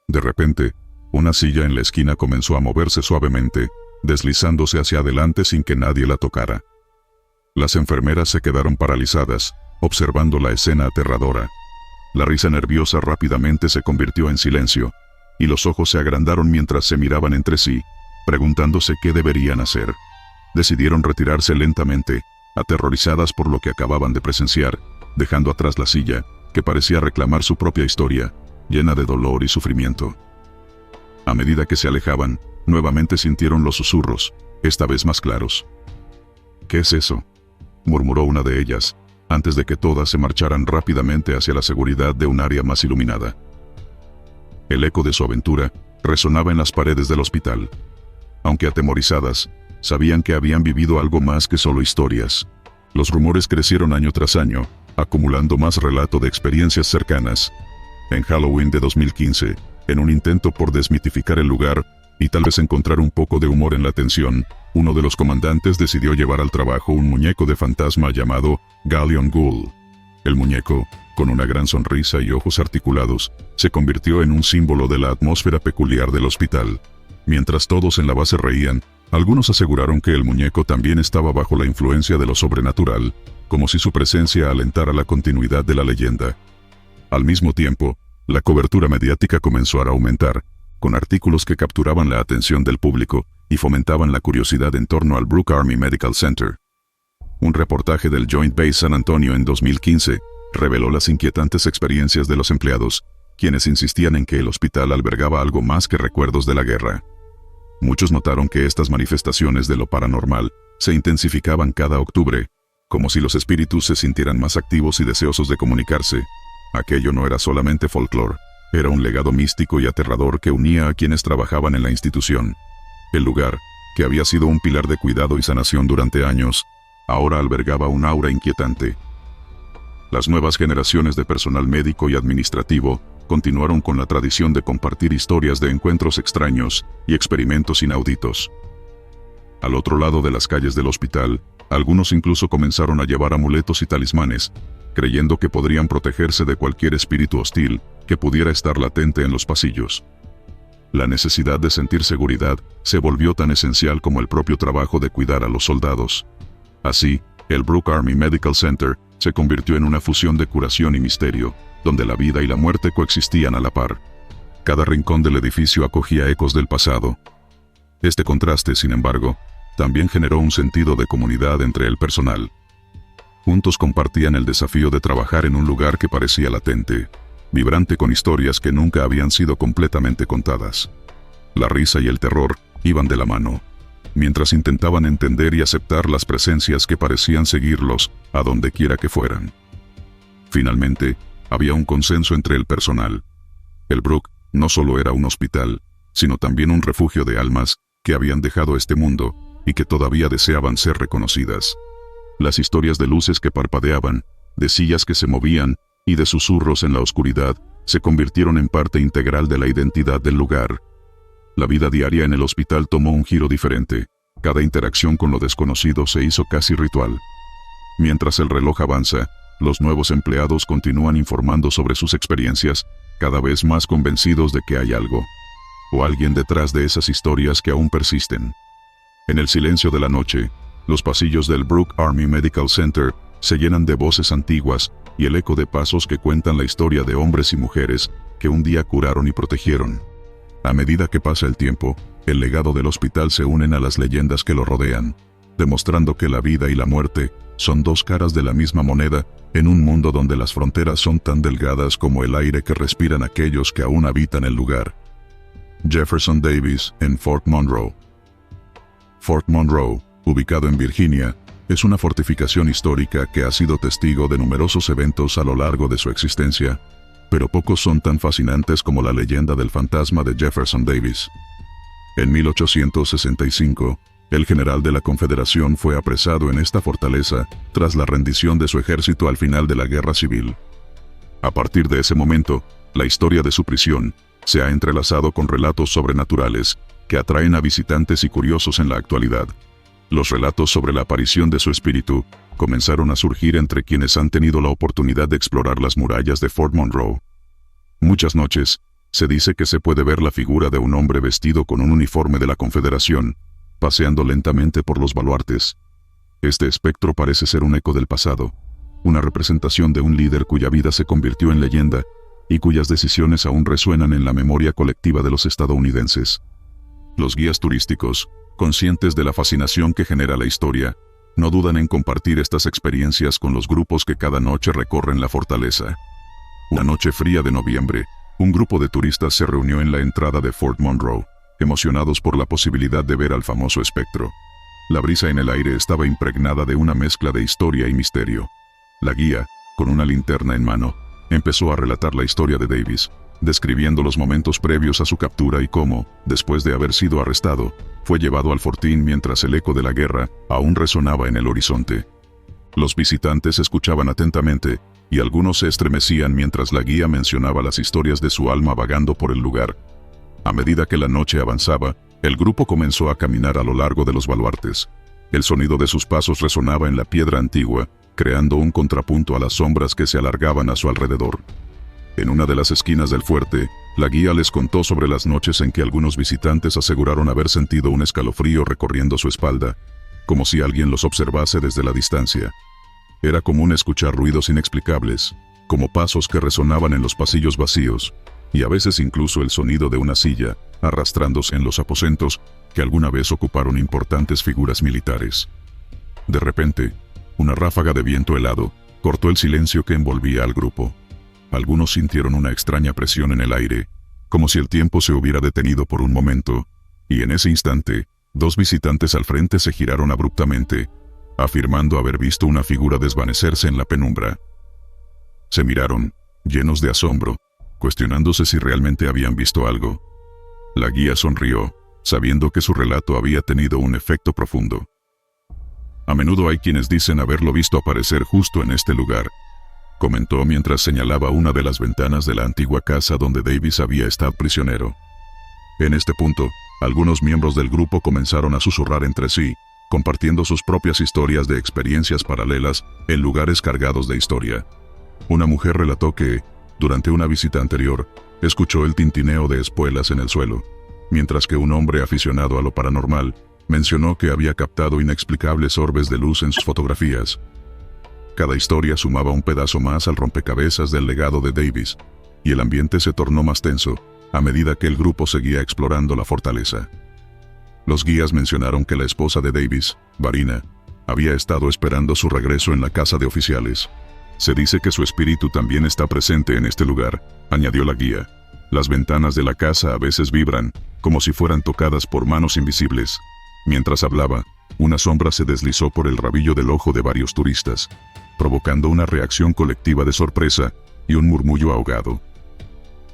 S1: De repente, una silla en la esquina comenzó a moverse suavemente, deslizándose hacia adelante sin que nadie la tocara. Las enfermeras se quedaron paralizadas, observando la escena aterradora. La risa nerviosa rápidamente se convirtió en silencio, y los ojos se agrandaron mientras se miraban entre sí, preguntándose qué deberían hacer. Decidieron retirarse lentamente, aterrorizadas por lo que acababan de presenciar, dejando atrás la silla, que parecía reclamar su propia historia, llena de dolor y sufrimiento. A medida que se alejaban, nuevamente sintieron los susurros, esta vez más claros. «¿Qué es eso?», murmuró una de ellas, antes de que todas se marcharan rápidamente hacia la seguridad de un área más iluminada. El eco de su aventura resonaba en las paredes del hospital. Aunque atemorizadas, sabían que habían vivido algo más que solo historias. Los rumores crecieron año tras año, acumulando más relato de experiencias cercanas. En Halloween de 2015, en un intento por desmitificar el lugar y tal vez encontrar un poco de humor en la tensión, uno de los comandantes decidió llevar al trabajo un muñeco de fantasma llamado Galleon Ghoul. El muñeco, con una gran sonrisa y ojos articulados, se convirtió en un símbolo de la atmósfera peculiar del hospital. Mientras todos en la base reían, algunos aseguraron que el muñeco también estaba bajo la influencia de lo sobrenatural, como si su presencia alentara la continuidad de la leyenda. Al mismo tiempo, la cobertura mediática comenzó a aumentar, con artículos que capturaban la atención del público y fomentaban la curiosidad en torno al Brooke Army Medical Center. Un reportaje del Joint Base San Antonio en 2015 reveló las inquietantes experiencias de los empleados, quienes insistían en que el hospital albergaba algo más que recuerdos de la guerra. Muchos notaron que estas manifestaciones de lo paranormal se intensificaban cada octubre, como si los espíritus se sintieran más activos y deseosos de comunicarse. Aquello no era solamente folclore, era un legado místico y aterrador que unía a quienes trabajaban en la institución. El lugar, que había sido un pilar de cuidado y sanación durante años, ahora albergaba un aura inquietante. Las nuevas generaciones de personal médico y administrativo continuaron con la tradición de compartir historias de encuentros extraños y experimentos inauditos. Al otro lado de las calles del hospital, algunos incluso comenzaron a llevar amuletos y talismanes, creyendo que podrían protegerse de cualquier espíritu hostil que pudiera estar latente en los pasillos. La necesidad de sentir seguridad se volvió tan esencial como el propio trabajo de cuidar a los soldados. Así, el Brooke Army Medical Center se convirtió en una fusión de curación y misterio, donde la vida y la muerte coexistían a la par. Cada rincón del edificio acogía ecos del pasado. Este contraste, sin embargo, también generó un sentido de comunidad entre el personal. Juntos compartían el desafío de trabajar en un lugar que parecía latente, vibrante con historias que nunca habían sido completamente contadas. La risa y el terror iban de la mano, mientras intentaban entender y aceptar las presencias que parecían seguirlos a donde quiera que fueran. Finalmente, había un consenso entre el personal. El Brooke no solo era un hospital, sino también un refugio de almas que habían dejado este mundo y que todavía deseaban ser reconocidas. Las historias de luces que parpadeaban, de sillas que se movían y de susurros en la oscuridad se convirtieron en parte integral de la identidad del lugar. La vida diaria en el hospital tomó un giro diferente. Cada interacción con lo desconocido se hizo casi ritual. Mientras el reloj avanza, los nuevos empleados continúan informando sobre sus experiencias, cada vez más convencidos de que hay algo o alguien detrás de esas historias que aún persisten. En el silencio de la noche, los pasillos del Brooke Army Medical Center se llenan de voces antiguas y el eco de pasos que cuentan la historia de hombres y mujeres que un día curaron y protegieron. A medida que pasa el tiempo, el legado del hospital se unen a las leyendas que lo rodean, demostrando que la vida y la muerte son dos caras de la misma moneda en un mundo donde las fronteras son tan delgadas como el aire que respiran aquellos que aún habitan el lugar. Jefferson Davis, en Fort Monroe. Fort Monroe, ubicado en Virginia, es una fortificación histórica que ha sido testigo de numerosos eventos a lo largo de su existencia, pero pocos son tan fascinantes como la leyenda del fantasma de Jefferson Davis. En 1865, el general de la Confederación fue apresado en esta fortaleza tras la rendición de su ejército al final de la Guerra Civil. A partir de ese momento, la historia de su prisión se ha entrelazado con relatos sobrenaturales que atraen a visitantes y curiosos en la actualidad. Los relatos sobre la aparición de su espíritu comenzaron a surgir entre quienes han tenido la oportunidad de explorar las murallas de Fort Monroe. Muchas noches, se dice que se puede ver la figura de un hombre vestido con un uniforme de la Confederación, paseando lentamente por los baluartes. Este espectro parece ser un eco del pasado, una representación de un líder cuya vida se convirtió en leyenda y cuyas decisiones aún resuenan en la memoria colectiva de los estadounidenses. Los guías turísticos, conscientes de la fascinación que genera la historia, no dudan en compartir estas experiencias con los grupos que cada noche recorren la fortaleza. Una noche fría de noviembre, un grupo de turistas se reunió en la entrada de Fort Monroe, emocionados por la posibilidad de ver al famoso espectro. La brisa en el aire estaba impregnada de una mezcla de historia y misterio. La guía, con una linterna en mano, empezó a relatar la historia de Davis, describiendo los momentos previos a su captura y cómo, después de haber sido arrestado, fue llevado al fortín mientras el eco de la guerra aún resonaba en el horizonte. Los visitantes escuchaban atentamente, y algunos se estremecían mientras la guía mencionaba las historias de su alma vagando por el lugar. A medida que la noche avanzaba, el grupo comenzó a caminar a lo largo de los baluartes. El sonido de sus pasos resonaba en la piedra antigua, creando un contrapunto a las sombras que se alargaban a su alrededor. En una de las esquinas del fuerte, la guía les contó sobre las noches en que algunos visitantes aseguraron haber sentido un escalofrío recorriendo su espalda, como si alguien los observase desde la distancia. Era común escuchar ruidos inexplicables, como pasos que resonaban en los pasillos vacíos, y a veces incluso el sonido de una silla, arrastrándose en los aposentos que alguna vez ocuparon importantes figuras militares. De repente, una ráfaga de viento helado cortó el silencio que envolvía al grupo. Algunos sintieron una extraña presión en el aire, como si el tiempo se hubiera detenido por un momento, y en ese instante, dos visitantes al frente se giraron abruptamente, afirmando haber visto una figura desvanecerse en la penumbra. Se miraron, llenos de asombro, cuestionándose si realmente habían visto algo. La guía sonrió, sabiendo que su relato había tenido un efecto profundo. A menudo hay quienes dicen haberlo visto aparecer justo en este lugar, comentó mientras señalaba una de las ventanas de la antigua casa donde Davis había estado prisionero. En este punto, algunos miembros del grupo comenzaron a susurrar entre sí, compartiendo sus propias historias de experiencias paralelas en lugares cargados de historia. Una mujer relató que, durante una visita anterior, escuchó el tintineo de espuelas en el suelo, mientras que un hombre aficionado a lo paranormal mencionó que había captado inexplicables orbes de luz en sus fotografías. Cada historia sumaba un pedazo más al rompecabezas del legado de Davis, y el ambiente se tornó más tenso a medida que el grupo seguía explorando la fortaleza. Los guías mencionaron que la esposa de Davis, Varina, había estado esperando su regreso en la casa de oficiales. Se dice que su espíritu también está presente en este lugar, añadió la guía. Las ventanas de la casa a veces vibran, como si fueran tocadas por manos invisibles. Mientras hablaba, una sombra se deslizó por el rabillo del ojo de varios turistas, provocando una reacción colectiva de sorpresa y un murmullo ahogado.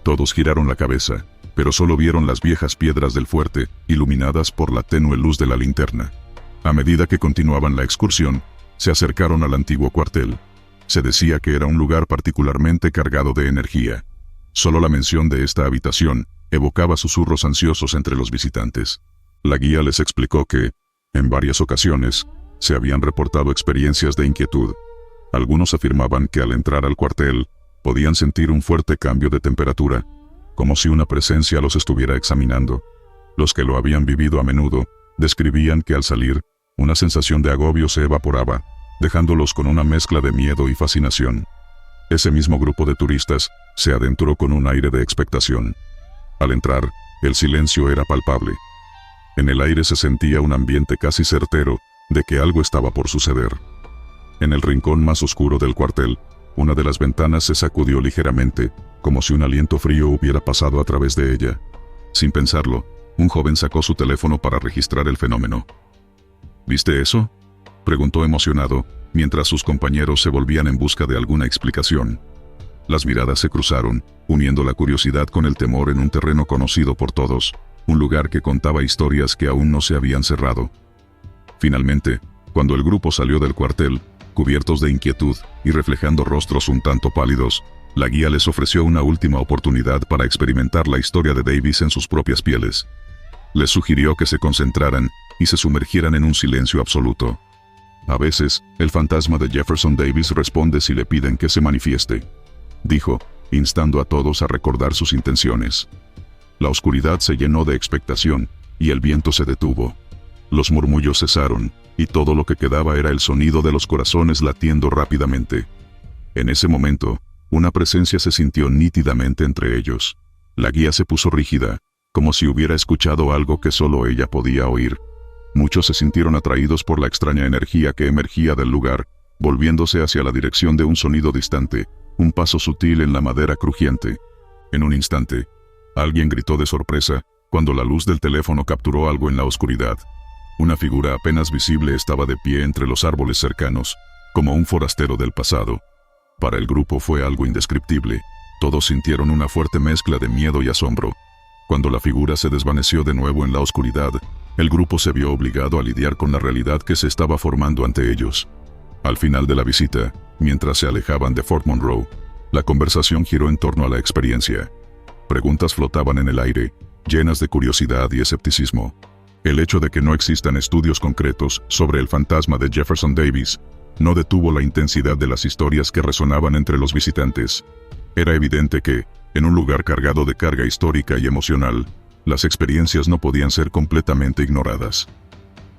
S1: Todos giraron la cabeza, pero solo vieron las viejas piedras del fuerte, iluminadas por la tenue luz de la linterna. A medida que continuaban la excursión, se acercaron al antiguo cuartel. Se decía que era un lugar particularmente cargado de energía. Solo la mención de esta habitación evocaba susurros ansiosos entre los visitantes. La guía les explicó que, en varias ocasiones, se habían reportado experiencias de inquietud. Algunos afirmaban que al entrar al cuartel, podían sentir un fuerte cambio de temperatura, como si una presencia los estuviera examinando. Los que lo habían vivido a menudo, describían que al salir, una sensación de agobio se evaporaba, dejándolos con una mezcla de miedo y fascinación. Ese mismo grupo de turistas se adentró con un aire de expectación. Al entrar, el silencio era palpable. En el aire se sentía un ambiente casi certero de que algo estaba por suceder. En el rincón más oscuro del cuartel, una de las ventanas se sacudió ligeramente, como si un aliento frío hubiera pasado a través de ella. Sin pensarlo, un joven sacó su teléfono para registrar el fenómeno. ¿Viste eso?, preguntó emocionado, mientras sus compañeros se volvían en busca de alguna explicación. Las miradas se cruzaron, uniendo la curiosidad con el temor en un terreno conocido por todos, un lugar que contaba historias que aún no se habían cerrado. Finalmente, cuando el grupo salió del cuartel, cubiertos de inquietud y reflejando rostros un tanto pálidos, la guía les ofreció una última oportunidad para experimentar la historia de Davis en sus propias pieles. Les sugirió que se concentraran y se sumergieran en un silencio absoluto. A veces, el fantasma de Jefferson Davis responde si le piden que se manifieste, dijo, instando a todos a recordar sus intenciones. La oscuridad se llenó de expectación, y el viento se detuvo. Los murmullos cesaron, y todo lo que quedaba era el sonido de los corazones latiendo rápidamente. En ese momento, una presencia se sintió nítidamente entre ellos. La guía se puso rígida, como si hubiera escuchado algo que solo ella podía oír. Muchos se sintieron atraídos por la extraña energía que emergía del lugar, volviéndose hacia la dirección de un sonido distante, un paso sutil en la madera crujiente. En un instante, alguien gritó de sorpresa, cuando la luz del teléfono capturó algo en la oscuridad. Una figura apenas visible estaba de pie entre los árboles cercanos, como un forastero del pasado. Para el grupo fue algo indescriptible. Todos sintieron una fuerte mezcla de miedo y asombro. Cuando la figura se desvaneció de nuevo en la oscuridad, el grupo se vio obligado a lidiar con la realidad que se estaba formando ante ellos. Al final de la visita, mientras se alejaban de Fort Monroe, la conversación giró en torno a la experiencia. Preguntas flotaban en el aire, llenas de curiosidad y escepticismo. El hecho de que no existan estudios concretos sobre el fantasma de Jefferson Davis no detuvo la intensidad de las historias que resonaban entre los visitantes. Era evidente que, en un lugar cargado de carga histórica y emocional, las experiencias no podían ser completamente ignoradas.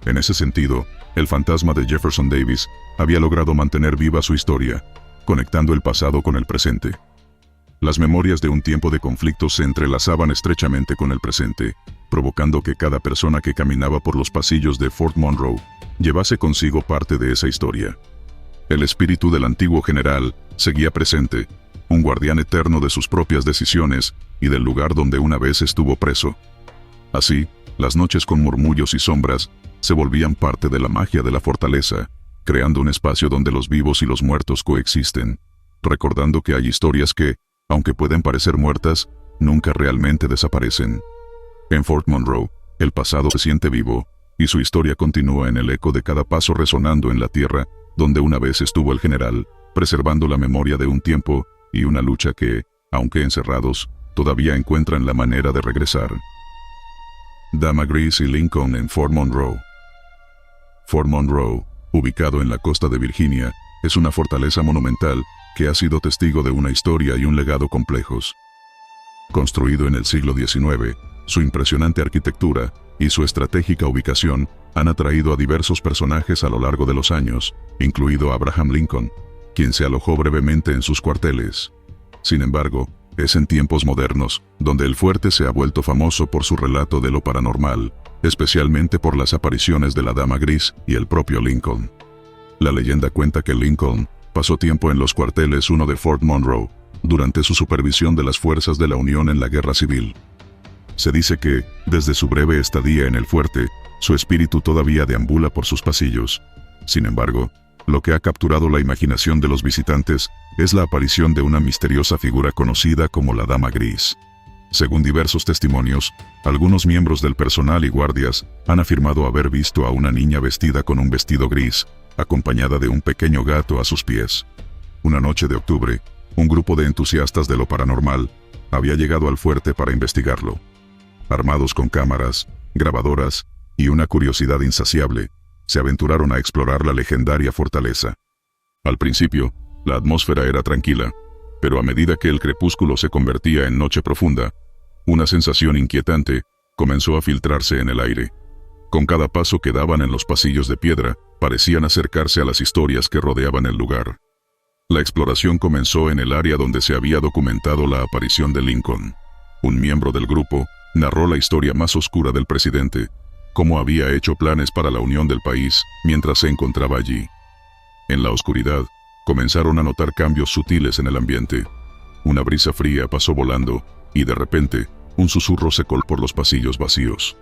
S1: En ese sentido, el fantasma de Jefferson Davis había logrado mantener viva su historia, conectando el pasado con el presente. Las memorias de un tiempo de conflictos se entrelazaban estrechamente con el presente, provocando que cada persona que caminaba por los pasillos de Fort Monroe llevase consigo parte de esa historia. El espíritu del antiguo general seguía presente, un guardián eterno de sus propias decisiones y del lugar donde una vez estuvo preso. Así, las noches con murmullos y sombras se volvían parte de la magia de la fortaleza, creando un espacio donde los vivos y los muertos coexisten, recordando que hay historias que, aunque pueden parecer muertas, nunca realmente desaparecen. En Fort Monroe, el pasado se siente vivo, y su historia continúa en el eco de cada paso resonando en la tierra, donde una vez estuvo el general, preservando la memoria de un tiempo y una lucha que, aunque encerrados, todavía encuentran la manera de regresar. Dama Gris y Lincoln en Fort Monroe. Fort Monroe, ubicado en la costa de Virginia, es una fortaleza monumental que ha sido testigo de una historia y un legado complejos. Construido en el siglo XIX, su impresionante arquitectura y su estratégica ubicación han atraído a diversos personajes a lo largo de los años, incluido Abraham Lincoln, quien se alojó brevemente en sus cuarteles. Sin embargo, es en tiempos modernos, donde el fuerte se ha vuelto famoso por su relato de lo paranormal, especialmente por las apariciones de la Dama Gris y el propio Lincoln. La leyenda cuenta que Lincoln pasó tiempo en los cuarteles 1 de Fort Monroe, durante su supervisión de las fuerzas de la Unión en la Guerra Civil. Se dice que, desde su breve estadía en el fuerte, su espíritu todavía deambula por sus pasillos. Sin embargo, lo que ha capturado la imaginación de los visitantes es la aparición de una misteriosa figura conocida como la Dama Gris. Según diversos testimonios, algunos miembros del personal y guardias han afirmado haber visto a una niña vestida con un vestido gris, acompañada de un pequeño gato a sus pies. Una noche de octubre, un grupo de entusiastas de lo paranormal había llegado al fuerte para investigarlo. Armados con cámaras, grabadoras y una curiosidad insaciable, se aventuraron a explorar la legendaria fortaleza. Al principio, la atmósfera era tranquila, pero a medida que el crepúsculo se convertía en noche profunda, una sensación inquietante comenzó a filtrarse en el aire. Con cada paso que daban en los pasillos de piedra, parecían acercarse a las historias que rodeaban el lugar. La exploración comenzó en el área donde se había documentado la aparición de Lincoln. Un miembro del grupo narró la historia más oscura del presidente, cómo había hecho planes para la unión del país mientras se encontraba allí. En la oscuridad, comenzaron a notar cambios sutiles en el ambiente. Una brisa fría pasó volando, y de repente, un susurro se coló por los pasillos vacíos.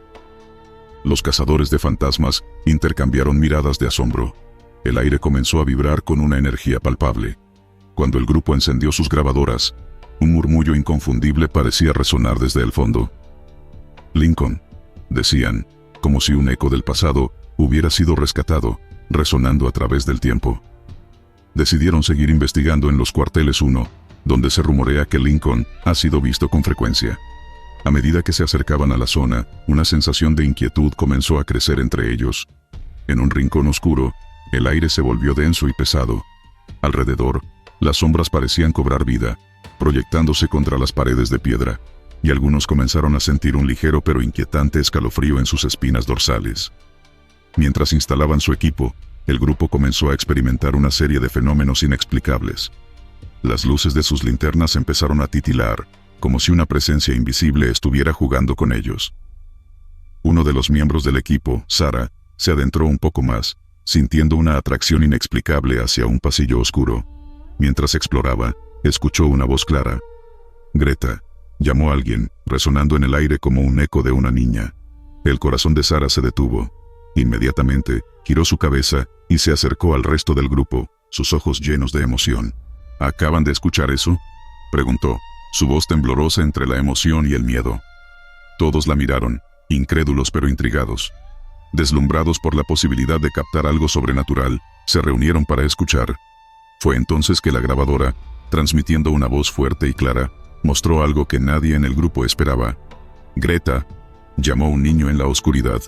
S1: Los cazadores de fantasmas intercambiaron miradas de asombro. El aire comenzó a vibrar con una energía palpable. Cuando el grupo encendió sus grabadoras, un murmullo inconfundible parecía resonar desde el fondo. Lincoln, decían, como si un eco del pasado hubiera sido rescatado, resonando a través del tiempo. Decidieron seguir investigando en los cuarteles 1, donde se rumorea que Lincoln ha sido visto con frecuencia. A medida que se acercaban a la zona, una sensación de inquietud comenzó a crecer entre ellos. En un rincón oscuro, el aire se volvió denso y pesado. Alrededor, las sombras parecían cobrar vida, proyectándose contra las paredes de piedra, y algunos comenzaron a sentir un ligero pero inquietante escalofrío en sus espinas dorsales. Mientras instalaban su equipo, el grupo comenzó a experimentar una serie de fenómenos inexplicables. Las luces de sus linternas empezaron a titilar, como si una presencia invisible estuviera jugando con ellos. Uno de los miembros del equipo, Sarah, se adentró un poco más, sintiendo una atracción inexplicable hacia un pasillo oscuro. Mientras exploraba, escuchó una voz clara. Greta, llamó a alguien, resonando en el aire como un eco de una niña. El corazón de Sarah se detuvo. Inmediatamente, giró su cabeza y se acercó al resto del grupo, sus ojos llenos de emoción. ¿Acaban de escuchar eso?, preguntó, su voz temblorosa entre la emoción y el miedo. Todos la miraron, incrédulos pero intrigados. Deslumbrados por la posibilidad de captar algo sobrenatural, se reunieron para escuchar. Fue entonces que la grabadora, transmitiendo una voz fuerte y clara, mostró algo que nadie en el grupo esperaba. Greta, llamó un niño en la oscuridad.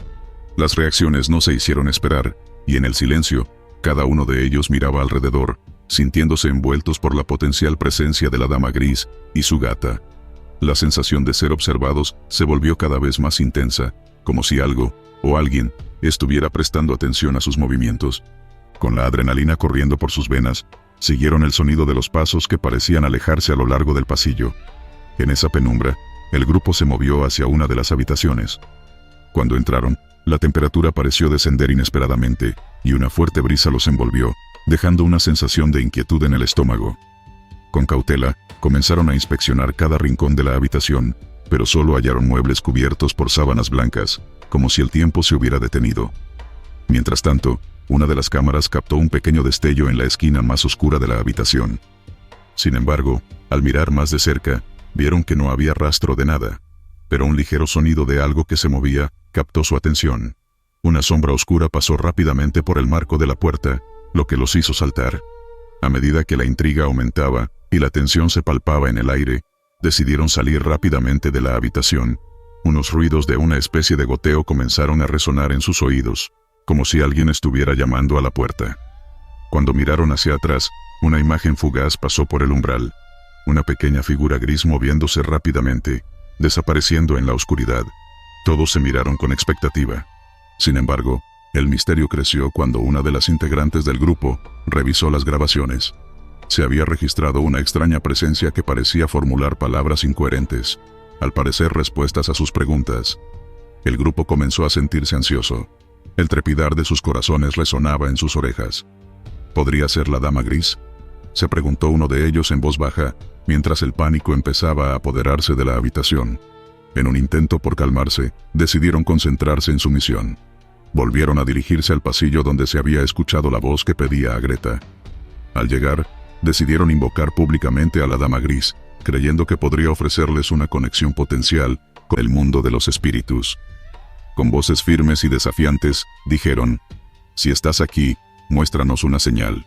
S1: Las reacciones no se hicieron esperar, y en el silencio, cada uno de ellos miraba alrededor, sintiéndose envueltos por la potencial presencia de la dama gris y su gata. La sensación de ser observados se volvió cada vez más intensa, como si algo, o alguien, estuviera prestando atención a sus movimientos. Con la adrenalina corriendo por sus venas, siguieron el sonido de los pasos que parecían alejarse a lo largo del pasillo. En esa penumbra, el grupo se movió hacia una de las habitaciones. Cuando entraron, la temperatura pareció descender inesperadamente, y una fuerte brisa los envolvió, dejando una sensación de inquietud en el estómago. Con cautela, comenzaron a inspeccionar cada rincón de la habitación, pero solo hallaron muebles cubiertos por sábanas blancas, como si el tiempo se hubiera detenido. Mientras tanto, una de las cámaras captó un pequeño destello en la esquina más oscura de la habitación. Sin embargo, al mirar más de cerca, vieron que no había rastro de nada, pero un ligero sonido de algo que se movía captó su atención. Una sombra oscura pasó rápidamente por el marco de la puerta, lo que los hizo saltar. A medida que la intriga aumentaba y la tensión se palpaba en el aire, decidieron salir rápidamente de la habitación. Unos ruidos de una especie de goteo comenzaron a resonar en sus oídos, como si alguien estuviera llamando a la puerta. Cuando miraron hacia atrás, una imagen fugaz pasó por el umbral. Una pequeña figura gris moviéndose rápidamente, desapareciendo en la oscuridad. Todos se miraron con expectativa. Sin embargo, el misterio creció cuando una de las integrantes del grupo revisó las grabaciones. Se había registrado una extraña presencia que parecía formular palabras incoherentes, al parecer respuestas a sus preguntas. El grupo comenzó a sentirse ansioso. El trepidar de sus corazones resonaba en sus orejas. ¿Podría ser la dama gris?, se preguntó uno de ellos en voz baja, mientras el pánico empezaba a apoderarse de la habitación. En un intento por calmarse, decidieron concentrarse en su misión. Volvieron a dirigirse al pasillo donde se había escuchado la voz que pedía a Greta. Al llegar, decidieron invocar públicamente a la dama gris, creyendo que podría ofrecerles una conexión potencial con el mundo de los espíritus. Con voces firmes y desafiantes, dijeron: «Si estás aquí, muéstranos una señal».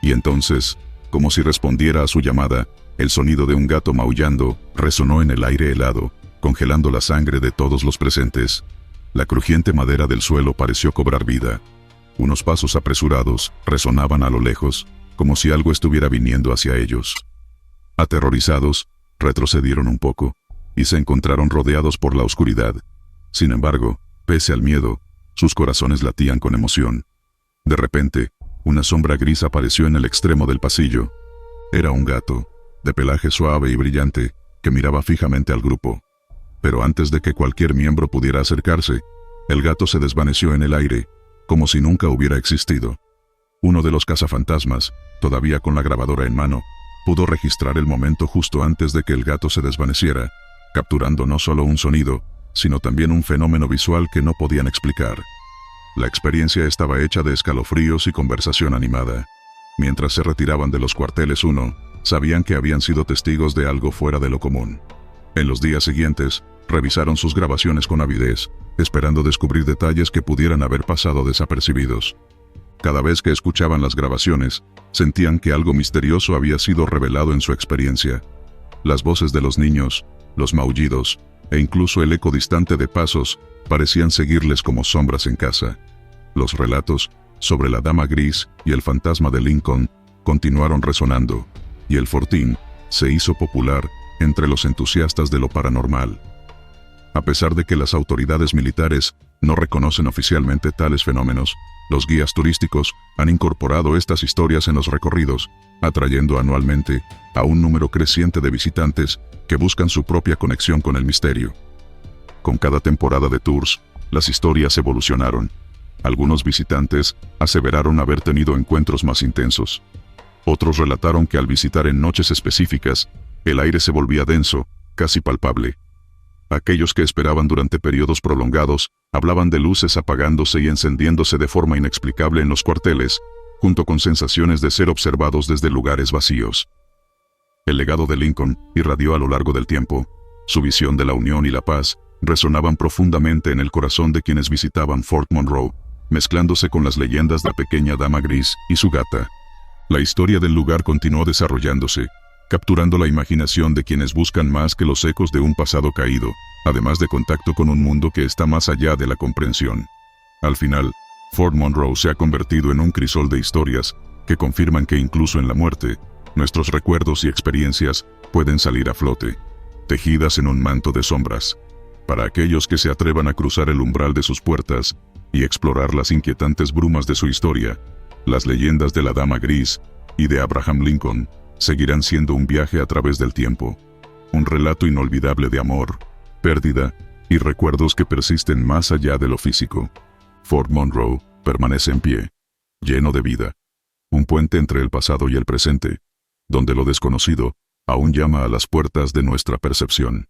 S1: Y entonces, como si respondiera a su llamada, El sonido de un gato maullando resonó en el aire helado, congelando la sangre de todos los presentes. La crujiente madera del suelo pareció cobrar vida. Unos pasos apresurados resonaban a lo lejos, como si algo estuviera viniendo hacia ellos. Aterrorizados, retrocedieron un poco, y se encontraron rodeados por la oscuridad. Sin embargo, pese al miedo, sus corazones latían con emoción. De repente, una sombra gris apareció en el extremo del pasillo. Era un gato, de pelaje suave y brillante, que miraba fijamente al grupo. Pero antes de que cualquier miembro pudiera acercarse, el gato se desvaneció en el aire, como si nunca hubiera existido. Uno de los cazafantasmas, todavía con la grabadora en mano, pudo registrar el momento justo antes de que el gato se desvaneciera, capturando no solo un sonido, sino también un fenómeno visual que no podían explicar. La experiencia estaba hecha de escalofríos y conversación animada. Mientras se retiraban de los cuarteles 1, sabían que habían sido testigos de algo fuera de lo común. En los días siguientes, revisaron sus grabaciones con avidez, esperando descubrir detalles que pudieran haber pasado desapercibidos. Cada vez que escuchaban las grabaciones, sentían que algo misterioso había sido revelado en su experiencia. Las voces de los niños, los maullidos, e incluso el eco distante de pasos, parecían seguirles como sombras en casa. Los relatos sobre la Dama Gris y el fantasma de Lincoln continuaron resonando, y el fortín se hizo popular entre los entusiastas de lo paranormal. A pesar de que las autoridades militares no reconocen oficialmente tales fenómenos, los guías turísticos han incorporado estas historias en los recorridos, atrayendo anualmente a un número creciente de visitantes que buscan su propia conexión con el misterio. Con cada temporada de tours, las historias evolucionaron. Algunos visitantes aseveraron haber tenido encuentros más intensos. Otros relataron que al visitar en noches específicas, el aire se volvía denso, casi palpable. Aquellos que esperaban durante periodos prolongados, hablaban de luces apagándose y encendiéndose de forma inexplicable en los cuarteles, junto con sensaciones de ser observados desde lugares vacíos. El legado de Lincoln irradió a lo largo del tiempo. Su visión de la unión y la paz resonaban profundamente en el corazón de quienes visitaban Fort Monroe, mezclándose con las leyendas de la pequeña Dama Gris y su gata. La historia del lugar continuó desarrollándose, capturando la imaginación de quienes buscan más que los ecos de un pasado caído, además de contacto con un mundo que está más allá de la comprensión. Al final, Fort Monroe se ha convertido en un crisol de historias que confirman que incluso en la muerte, nuestros recuerdos y experiencias pueden salir a flote, tejidas en un manto de sombras. Para aquellos que se atrevan a cruzar el umbral de sus puertas y explorar las inquietantes brumas de su historia, las leyendas de la Dama Gris y de Abraham Lincoln seguirán siendo un viaje a través del tiempo, un relato inolvidable de amor, pérdida y recuerdos que persisten más allá de lo físico. Fort Monroe permanece en pie, lleno de vida, un puente entre el pasado y el presente, donde lo desconocido aún llama a las puertas de nuestra percepción.